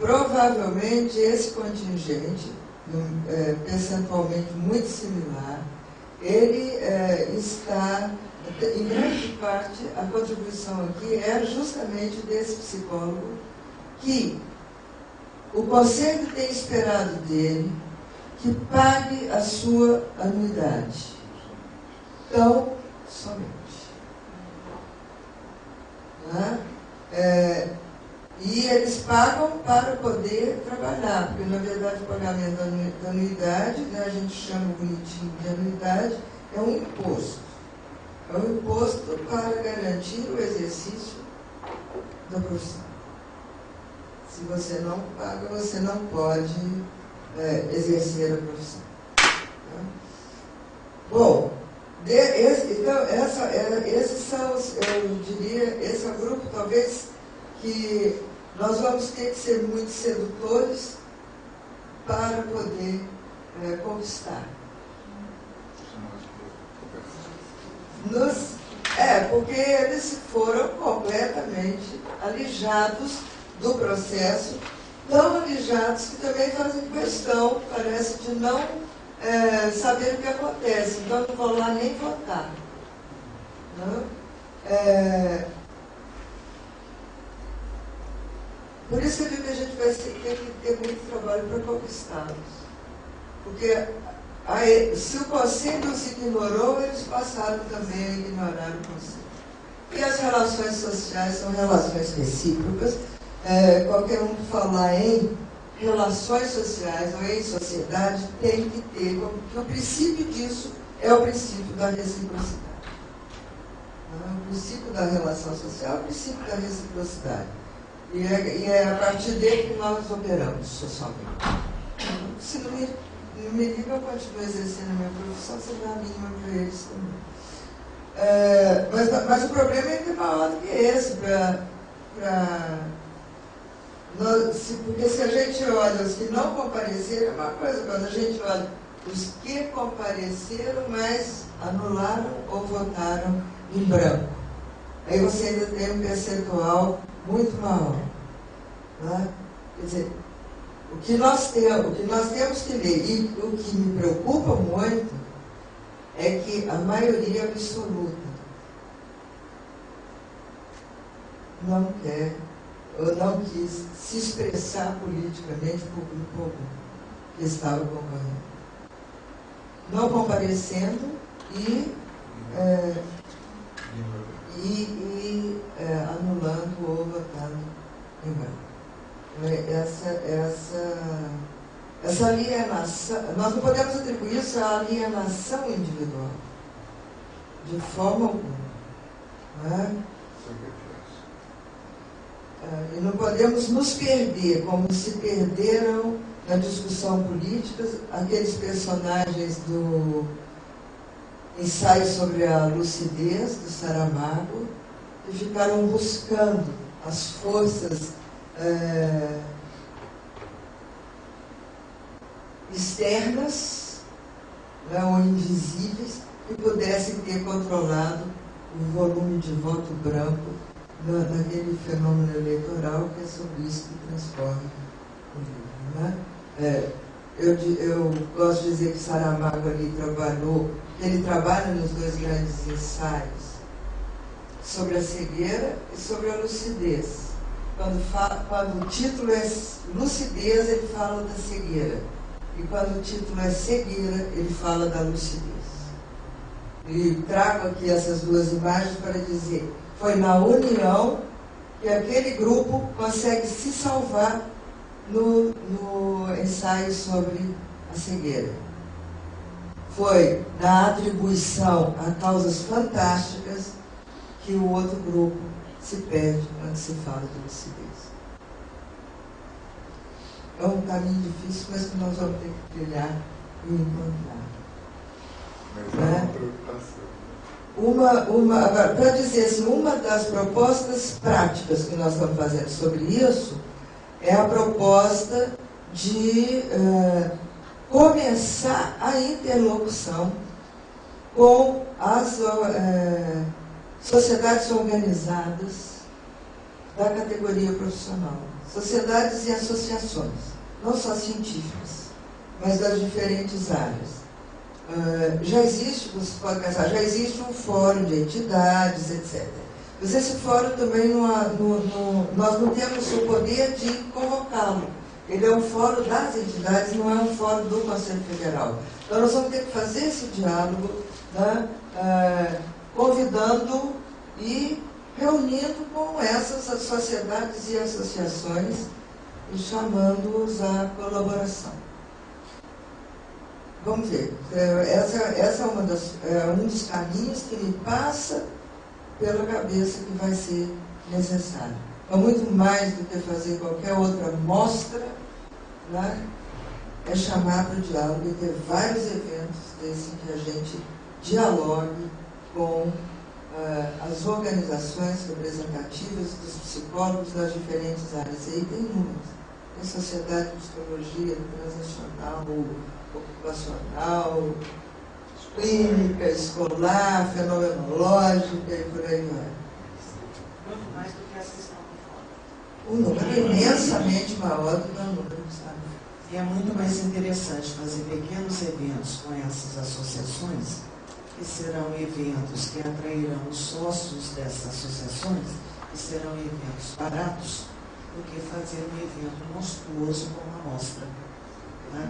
provavelmente esse contingente, percentualmente muito similar, ele está, em grande parte, a contribuição aqui era justamente desse psicólogo que o conselho tem esperado dele que pague a sua anuidade. Então, somente. E eles pagam para poder trabalhar, porque na verdade o pagamento da anuidade, né, a gente chama bonitinho de anuidade, é um imposto. É um imposto para garantir o exercício da profissão. Se você não paga, você não pode exercer a profissão. Tá? Bom, então, esses são, eu diria, esse é o grupo, talvez, que nós vamos ter que ser muito sedutores para poder conquistar. Porque eles foram completamente alijados do processo, tão alijados que também fazem questão, parece, de não saber o que acontece, então não vão lá nem votar. Por isso eu digo que a gente vai ter que ter muito trabalho para conquistá-los. Porque se o conselho os ignorou, eles passaram também a ignorar o conselho. E as relações sociais são relações recíprocas. Qualquer um que falar em relações sociais ou em sociedade tem que ter, porque o princípio disso é o princípio da reciprocidade. O princípio da relação social é o princípio da reciprocidade. E é a partir dele que nós operamos socialmente. Se não me liga, eu continuo exercendo a minha profissão, você dá a mínima para eles também. Mas o problema é ainda maior do que esse, porque se a gente olha os que não compareceram, é uma coisa, quando a gente olha os que compareceram, mas anularam ou votaram em branco. Aí você ainda tem um percentual muito maior. Né? Quer dizer, o que nós temos que ler, e o que me preocupa muito, é que a maioria absoluta não quer ou não quis se expressar politicamente por um grupo que estava concorrendo. Não comparecendo e anulando ou votando em branco. Essa alienação, nós não podemos atribuir isso à alienação individual, de forma alguma. Né? E não podemos nos perder, como se perderam na discussão política aqueles personagens do ensaio sobre a lucidez, do Saramago, que ficaram buscando as forças externas, né, ou invisíveis, que pudessem ter controlado o volume de voto branco naquele fenômeno eleitoral, que é sobre isso que transforma o livro. Né? Eu gosto de dizer que Saramago ali ele trabalha nos dois grandes ensaios, sobre a cegueira e sobre a lucidez. Quando o título é lucidez, ele fala da cegueira. E quando o título é cegueira, ele fala da lucidez. E trago aqui essas duas imagens para dizer, foi na união que aquele grupo consegue se salvar no ensaio sobre a cegueira. Foi na atribuição a causas fantásticas que o outro grupo se perde quando se fala de lucidez. É um caminho difícil, mas que nós vamos ter que trilhar e encontrar. Mas é uma preocupação. Para dizer assim, uma das propostas práticas que nós estamos fazendo sobre isso é a proposta de começar a interlocução com as sociedades organizadas da categoria profissional. Sociedades e associações, não só científicas, mas das diferentes áreas. Já existe, você pode pensar, já existe um fórum de entidades, etc. Mas esse fórum também, nós não temos o poder de convocá-lo. Ele é um fórum das entidades, não é um fórum do Conselho Federal. Então nós vamos ter que fazer esse diálogo, né, convidando e reunindo com essas sociedades e associações e chamando-os à colaboração. Vamos ver, essa é um dos caminhos que me passa pela cabeça que vai ser necessário. Então, muito mais do que fazer qualquer outra mostra, né, é chamar para o diálogo e ter vários eventos desse que a gente dialogue com as organizações representativas dos psicólogos das diferentes áreas. E aí tem números. Tem sociedade de psicologia transacional, ocupacional, clínica, escolar, fenomenológica e por aí vai. Muito mais do que as que estão fora. O número é imensamente maior do que o número que está no. E é muito mais interessante fazer pequenos eventos com essas associações, que serão eventos que atrairão os sócios dessas associações, que serão eventos baratos, do que fazer um evento monstruoso como a mostra. Né?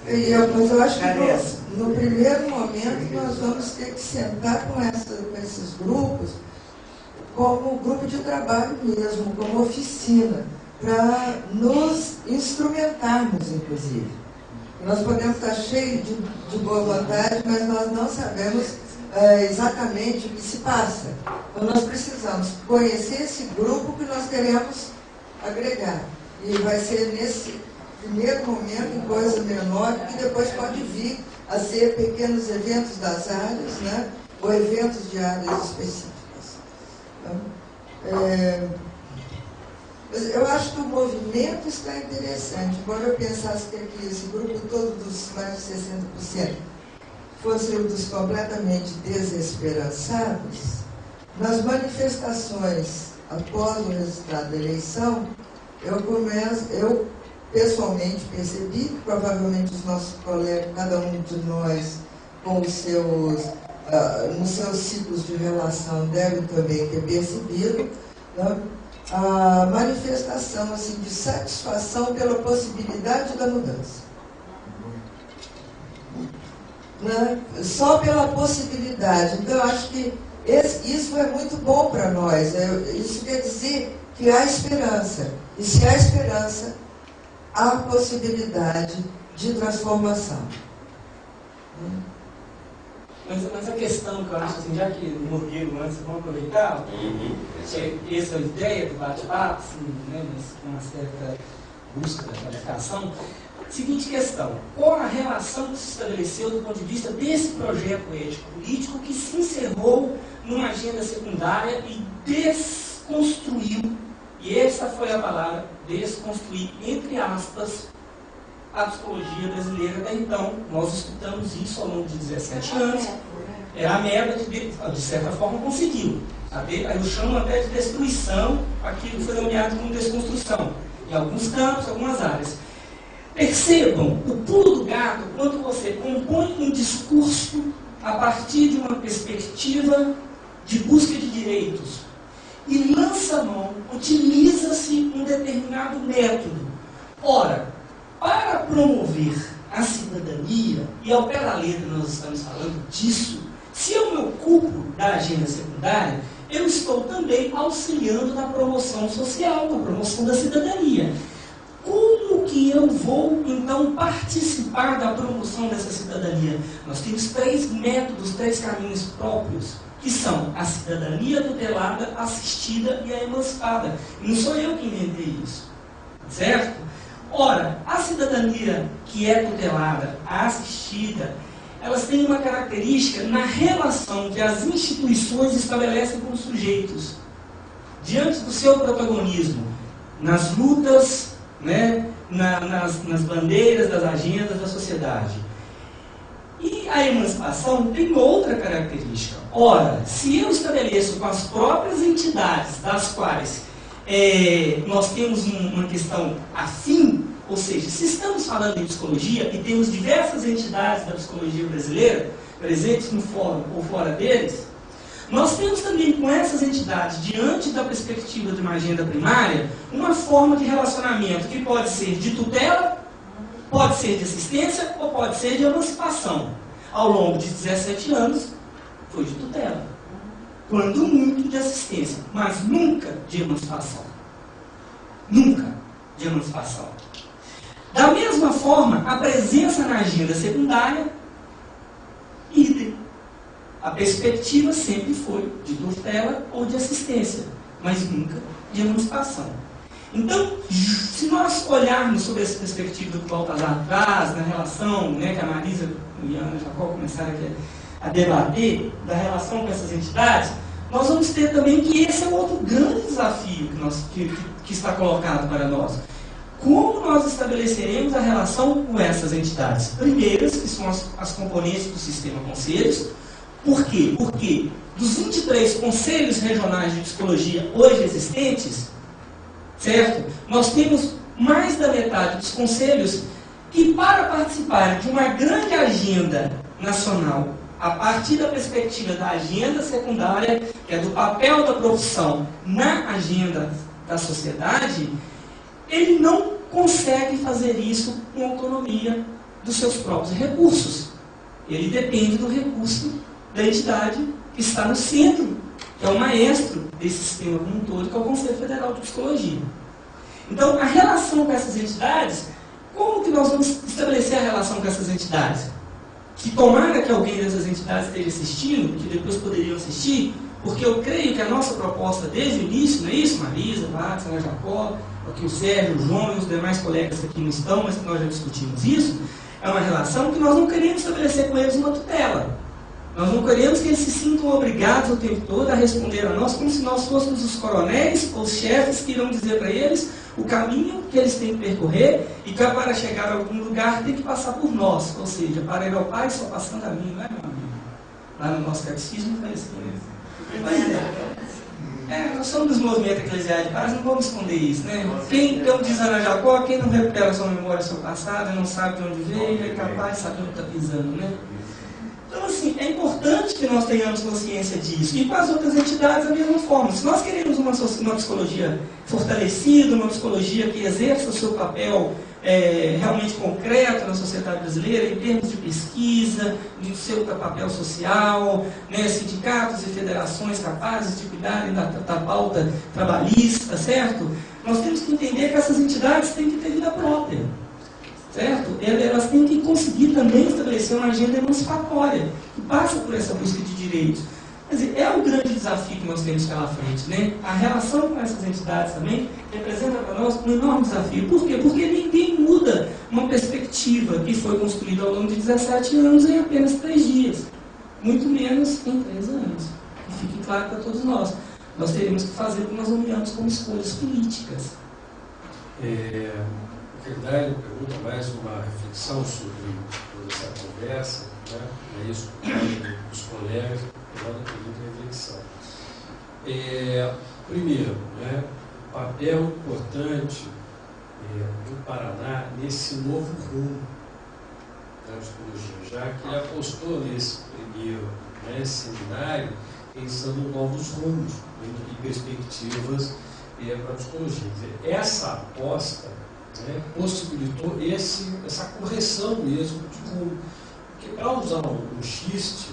Mas eu acho que no primeiro momento nós vamos ter que sentar com esses grupos como grupo de trabalho mesmo, como oficina, para nos instrumentarmos, inclusive. Nós podemos estar cheios de boa vontade, mas nós não sabemos exatamente o que se passa. Então nós precisamos conhecer esse grupo que nós queremos agregar. E vai ser nesse primeiro momento em coisa menor, que depois pode vir a ser pequenos eventos das áreas, né? Ou eventos de áreas específicas. Então, eu acho que o movimento está interessante. Embora eu pensasse que aqui esse grupo todo dos mais de 60% fosse um dos completamente desesperançados, nas manifestações após o resultado da eleição, eu pessoalmente percebi que provavelmente os nossos colegas, cada um de nós, com os seus, nos seus ciclos de relação, devem também ter percebido, né, a manifestação assim, de satisfação pela possibilidade da mudança. Né? Só pela possibilidade. Então, eu acho que isso é muito bom para nós. Isso quer dizer que há esperança. E se há esperança, há possibilidade de transformação. Mas a questão que eu acho, assim, já que o Murgueiro antes, vamos aproveitar, essa é a ideia do bate-papo, assim, né, com uma certa busca da qualificação. Seguinte questão: qual a relação que se estabeleceu do ponto de vista desse projeto ético-político que se encerrou numa agenda secundária e desconstruiu, e essa foi a palavra, desconstruir, entre aspas, a psicologia brasileira até então? Nós escutamos isso ao longo de 17 anos. Era a meta, de certa forma, conseguiu. Eu chamo até de destruição aquilo que foi nomeado como desconstrução, em alguns campos, algumas áreas. Percebam o pulo do gato quando você compõe um discurso a partir de uma perspectiva de busca de direitos e lança mão, utiliza-se um determinado método. Ora, para promover a cidadania, e ao pé da letra nós estamos falando disso, se eu me ocupo da agenda secundária, eu estou também auxiliando na promoção social, na promoção da cidadania. Como que eu vou, então, participar da promoção dessa cidadania? Nós temos 3 métodos, 3 caminhos próprios, que são a cidadania tutelada, assistida e a emancipada. E não sou eu que inventei isso, certo? Ora, a cidadania que é tutelada, a assistida, elas têm uma característica na relação que as instituições estabelecem com os sujeitos, diante do seu protagonismo, nas lutas, né, nas bandeiras das agendas da sociedade. E a emancipação tem outra característica. Ora, se eu estabeleço com as próprias entidades das quais nós temos uma questão afim, ou seja, se estamos falando em psicologia e temos diversas entidades da psicologia brasileira presentes no fórum ou fora deles, nós temos também com essas entidades, diante da perspectiva de uma agenda primária, uma forma de relacionamento que pode ser de tutela, pode ser de assistência ou pode ser de emancipação. Ao longo de 17 anos, foi de tutela. Quando muito de assistência, mas nunca de emancipação. Nunca de emancipação. Da mesma forma, a presença na agenda secundária, idem. A perspectiva sempre foi de tutela ou de assistência, mas nunca de emancipação. Então, se nós olharmos sobre essa perspectiva do que o Baltazar traz, na relação, né, que a Marisa e a Ana Jacó começaram a debater, da relação com essas entidades, nós vamos ter também que esse é um outro grande desafio que está colocado para nós. Como nós estabeleceremos a relação com essas entidades? Primeiras, que são as componentes do sistema conselhos. Por quê? Porque dos 23 conselhos regionais de psicologia hoje existentes, certo? Nós temos mais da metade dos conselhos que, para participarem de uma grande agenda nacional, a partir da perspectiva da agenda secundária, que é do papel da profissão na agenda da sociedade, ele não consegue fazer isso com autonomia dos seus próprios recursos. Ele depende do recurso da entidade que está no centro, que é o maestro desse sistema como um todo, que é o Conselho Federal de Psicologia. Então, a relação com essas entidades, como que nós vamos estabelecer a relação com essas entidades? Que tomara que alguém dessas entidades esteja assistindo, que depois poderiam assistir, porque eu creio que a nossa proposta desde o início, não é isso, Marisa, Max, Ana Jacó, aqui o Sérgio, o João e os demais colegas que aqui não estão, mas que nós já discutimos isso, é uma relação que nós não queremos estabelecer com eles uma tutela. Nós não queremos que eles se sintam obrigados o tempo todo a responder a nós como se nós fôssemos os coronéis ou os chefes que irão dizer para eles o caminho que eles têm que percorrer e que para chegar a algum lugar tem que passar por nós. Ou seja, para ir ao Pai só passando a mim, não é, meu amigo? Lá no nosso catecismo foi assim. Nós somos dos movimentos eclesiais de paz, não vamos esconder isso, né? Quem, como diz Ana Jacó, quem não recupera sua memória, seu passado, não sabe de onde veio, é capaz de saber onde está pisando, né? Então, assim, é importante que nós tenhamos consciência disso. E com as outras entidades, da mesma forma. Se nós queremos uma psicologia fortalecida, uma psicologia que exerça o seu papel realmente concreto na sociedade brasileira, em termos de pesquisa, de seu papel social, né, sindicatos e federações capazes de cuidarem da pauta trabalhista, certo? Nós temos que entender que essas entidades têm que ter vida própria. Certo? Elas têm que conseguir também estabelecer uma agenda emancipatória, que passa por essa busca de direitos. Quer dizer, é o grande desafio que nós temos pela frente, né? A relação com essas entidades também representa para nós um enorme desafio. Por quê? Porque ninguém muda uma perspectiva que foi construída ao longo de 17 anos em apenas 3 dias. Muito menos em 3 anos. Que fique claro para todos nós. Nós teremos que fazer o que nós nomeamos como escolhas políticas. Na verdade, pergunta mais uma reflexão sobre toda essa conversa, né? É isso, os colegas, toda a reflexão. Primeiro, né, o papel importante do Paraná nesse novo rumo da psicologia, já que ele apostou nesse primeiro, né, seminário, pensando em novos rumos e perspectivas para a psicologia. Quer dizer, essa aposta, né, possibilitou essa correção mesmo de rumo. Porque, para usar um xiste,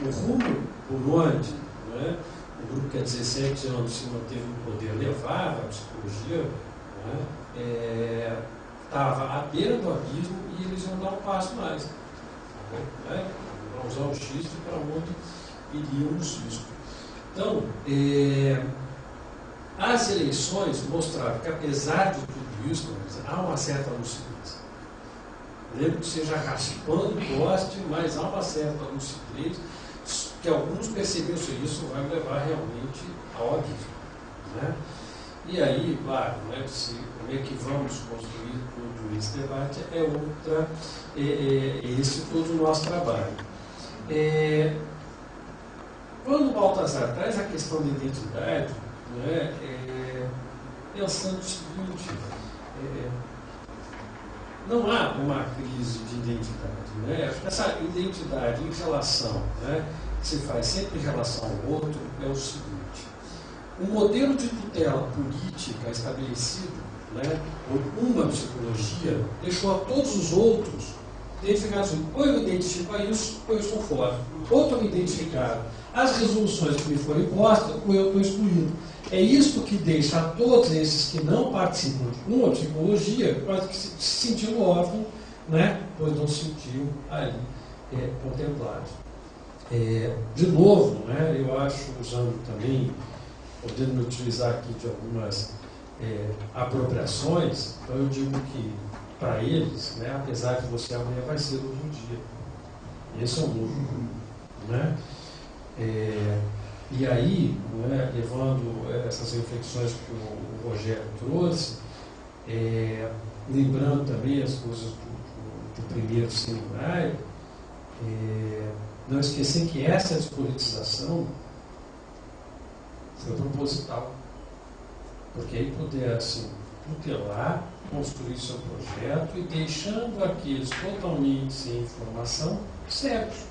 o rumo por onde, né, o grupo que há 17 anos se manteve no poder levava a psicologia, estava à beira do abismo e eles iam dar um passo mais. Né, para usar um xiste para onde iríamos isso. Então, as eleições mostraram que, apesar de tudo isso, há uma certa lucidez. Lembro que seja raspando o poste, mas há uma certa lucidez, que alguns perceberam que isso vai levar realmente ao abismo. Né? E aí, claro, né, como é que vamos construir todo esse debate é esse todo o nosso trabalho. Quando o Baltazar traz a questão da identidade, né, pensando o seguinte, não há uma crise de identidade. Né? Acho que essa identidade em relação, né, que se faz sempre em relação ao outro, é o seguinte. O modelo de tutela política estabelecido, né, por uma psicologia deixou a todos os outros identificados. Ou eu me identifico a isso, ou eu estou fora. Outro me identificado. As resoluções que me foram impostas, ou eu estou excluído. É isto que deixa a todos esses que não participam de uma psicologia quase que se sentindo órfãos, né, pois não se sentiam ali contemplados. De novo, né, eu acho, usando também, podendo me utilizar aqui de algumas apropriações, então eu digo que, para eles, né, apesar de você amanhã vai ser outro dia. Esse é o novo. Né? E aí, né, levando essas reflexões que o Rogério trouxe, lembrando também as coisas do primeiro seminário, não esquecer que essa despolitização foi proposital, porque aí pudesse tutelar, construir seu projeto e deixando aqueles totalmente sem informação cegos.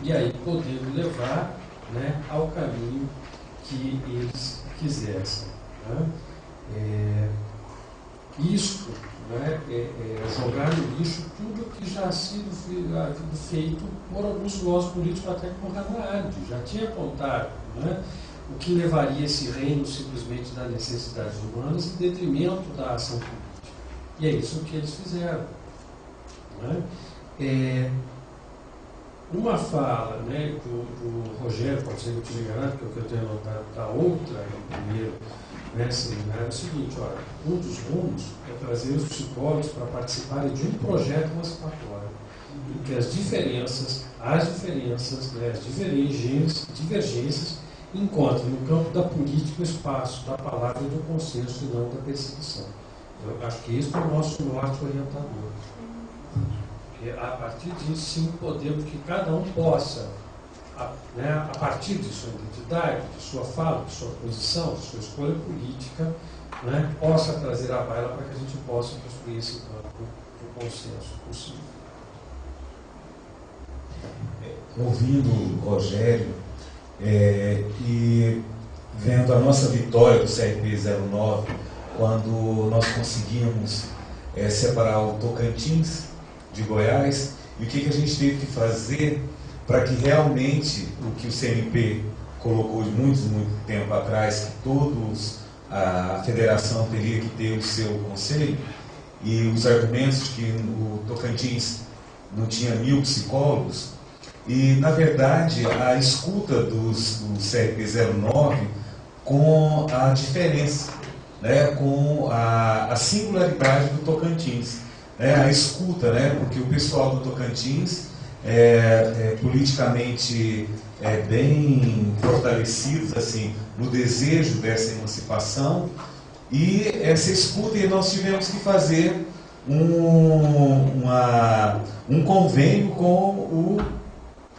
E aí podendo levar, né, ao caminho que eles quisessem. Né? Isto, né, jogar no lixo tudo que já ha sido feito por alguns filósofos políticos, até como Hannah já tinha apontado, né, o que levaria esse reino simplesmente das necessidades humanas em detrimento da ação política. E é isso que eles fizeram. Né? Uma fala, né, do Rogério, pode ser que eu esteja enganado, porque o que eu tenho anotado da outra, no primeiro, né, seminário, é o seguinte: olha, um dos rumos é trazer os psicólogos para participarem de um projeto emancipatório, em que as diferenças, né, as divergências encontrem no campo da política o espaço da palavra e do consenso e não da perseguição. Eu acho que esse é o nosso norte orientador. Porque a partir disso, sim, podemos que cada um possa, né, a partir de sua identidade, de sua fala, de sua posição, de sua escolha política, né, possa trazer a baila para que a gente possa construir esse campo do consenso possível. Ouvindo o Rogério e vendo a nossa vitória do CRP09, quando nós conseguimos separar o Tocantins de Goiás, e o que a gente teve que fazer para que realmente o que o CNP colocou de muito tempo atrás, que todos, a federação teria que ter o seu conselho, e os argumentos de que o Tocantins não tinha 1000 psicólogos, e na verdade a escuta do CRP09 com a diferença, né, com a singularidade do Tocantins, né, a escuta, né, porque o pessoal do Tocantins politicamente bem fortalecidos assim, no desejo dessa emancipação, e essa escuta, e nós tivemos que fazer um convênio com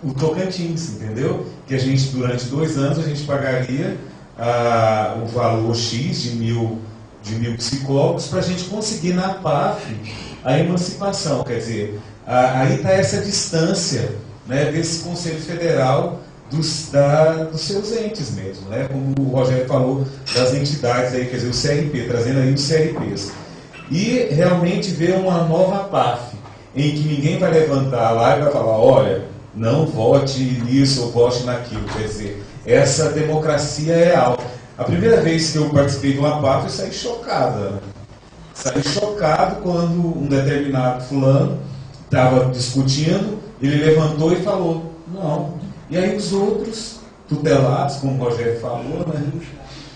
o Tocantins, entendeu? Que a gente, durante 2 anos, a gente pagaria o valor X de mil psicólogos para a gente conseguir na PAF a emancipação. Quer dizer, aí está essa distância, né, desse Conselho Federal dos seus entes mesmo, né? Como o Rogério falou, das entidades aí, quer dizer, o CRP, trazendo aí os CRPs. E realmente ver uma nova PAF, em que ninguém vai levantar lá e vai falar, olha, não vote nisso ou vote naquilo. Quer dizer, essa democracia é alta. A primeira vez que eu participei de uma PAF, eu saí chocada. Saí chocado quando um determinado fulano estava discutindo, ele levantou e falou, não. E aí os outros tutelados, como o Rogério falou, né,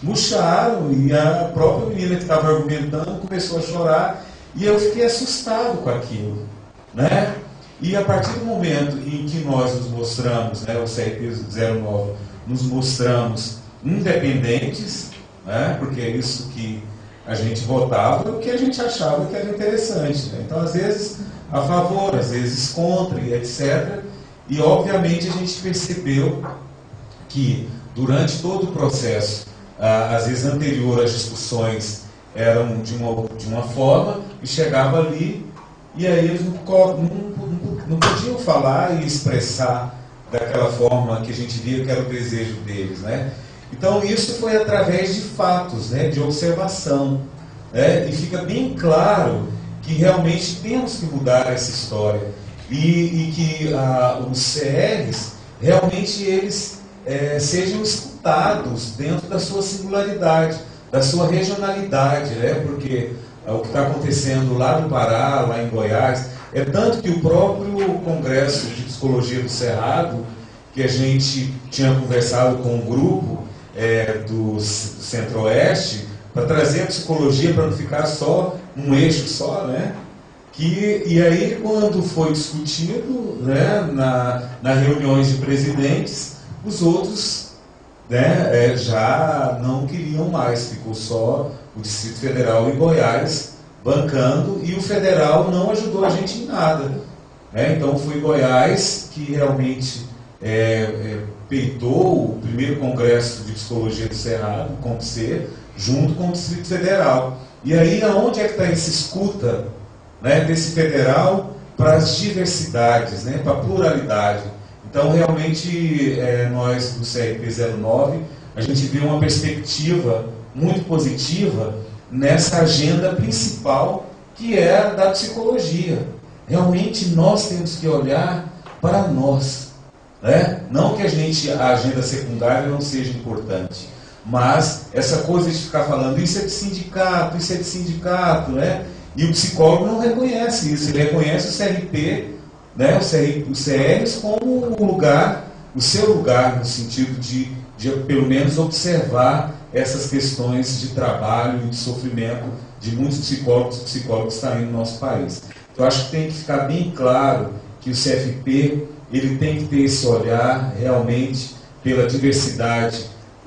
murcharam, e a própria menina que estava argumentando começou a chorar, e eu fiquei assustado com aquilo, né? E a partir do momento em que nós nos mostramos, né, o CRP09, nos mostramos independentes, né? Porque é isso que a gente votava, o que a gente achava que era interessante, né? Então, às vezes a favor, às vezes contra, e etc. E, obviamente, a gente percebeu que, durante todo o processo, às vezes anterior às discussões eram de uma forma, e chegava ali, e aí eles não podiam falar e expressar daquela forma que a gente via que era o desejo deles, né? Então, isso foi através de fatos, né, de observação, né? E fica bem claro que realmente temos que mudar essa história e que os CRs realmente eles sejam escutados dentro da sua singularidade, da sua regionalidade, né? Porque o que está acontecendo lá do Pará, lá em Goiás, é tanto que o próprio Congresso de Psicologia do Cerrado, que a gente tinha conversado com um grupo do Centro-Oeste, para trazer a psicologia para não ficar só um eixo só, né? E aí, quando foi discutido, né, nas reuniões de presidentes, os outros, né, já não queriam mais, ficou só o Distrito Federal e Goiás bancando, e o federal não ajudou a gente em nada, né? Então foi Goiás que realmente peitou o primeiro Congresso de Psicologia do Cerrado, o COMPC, junto com o Distrito Federal. E aí, aonde é que está essa escuta, né, desse federal para as diversidades, né, para a pluralidade? Então, realmente, nós do CRP 09, a gente vê uma perspectiva muito positiva nessa agenda principal, que é a da psicologia. Realmente, nós temos que olhar para nós, né? Não que a agenda secundária não seja importante, mas essa coisa de ficar falando isso é de sindicato, né? E o psicólogo não reconhece isso, ele reconhece o CRP, né? Os CRs como um lugar, o seu lugar, no sentido de pelo menos observar essas questões de trabalho e de sofrimento de muitos psicólogos e psicólogos que estão aí no nosso país. Então, acho que tem que ficar bem claro que o CFP ele tem que ter esse olhar realmente pela diversidade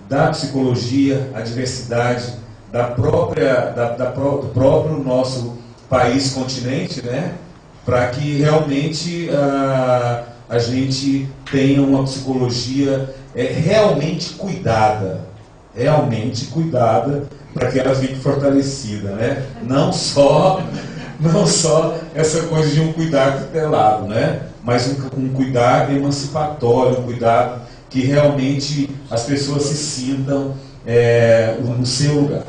da psicologia, a diversidade do próprio nosso país, continente, né? Para que realmente a gente tenha uma psicologia realmente cuidada, para que ela fique fortalecida, né? Não só essa coisa de um cuidado tutelado, né? Mas um cuidado emancipatório, um cuidado que realmente as pessoas se sintam no seu lugar.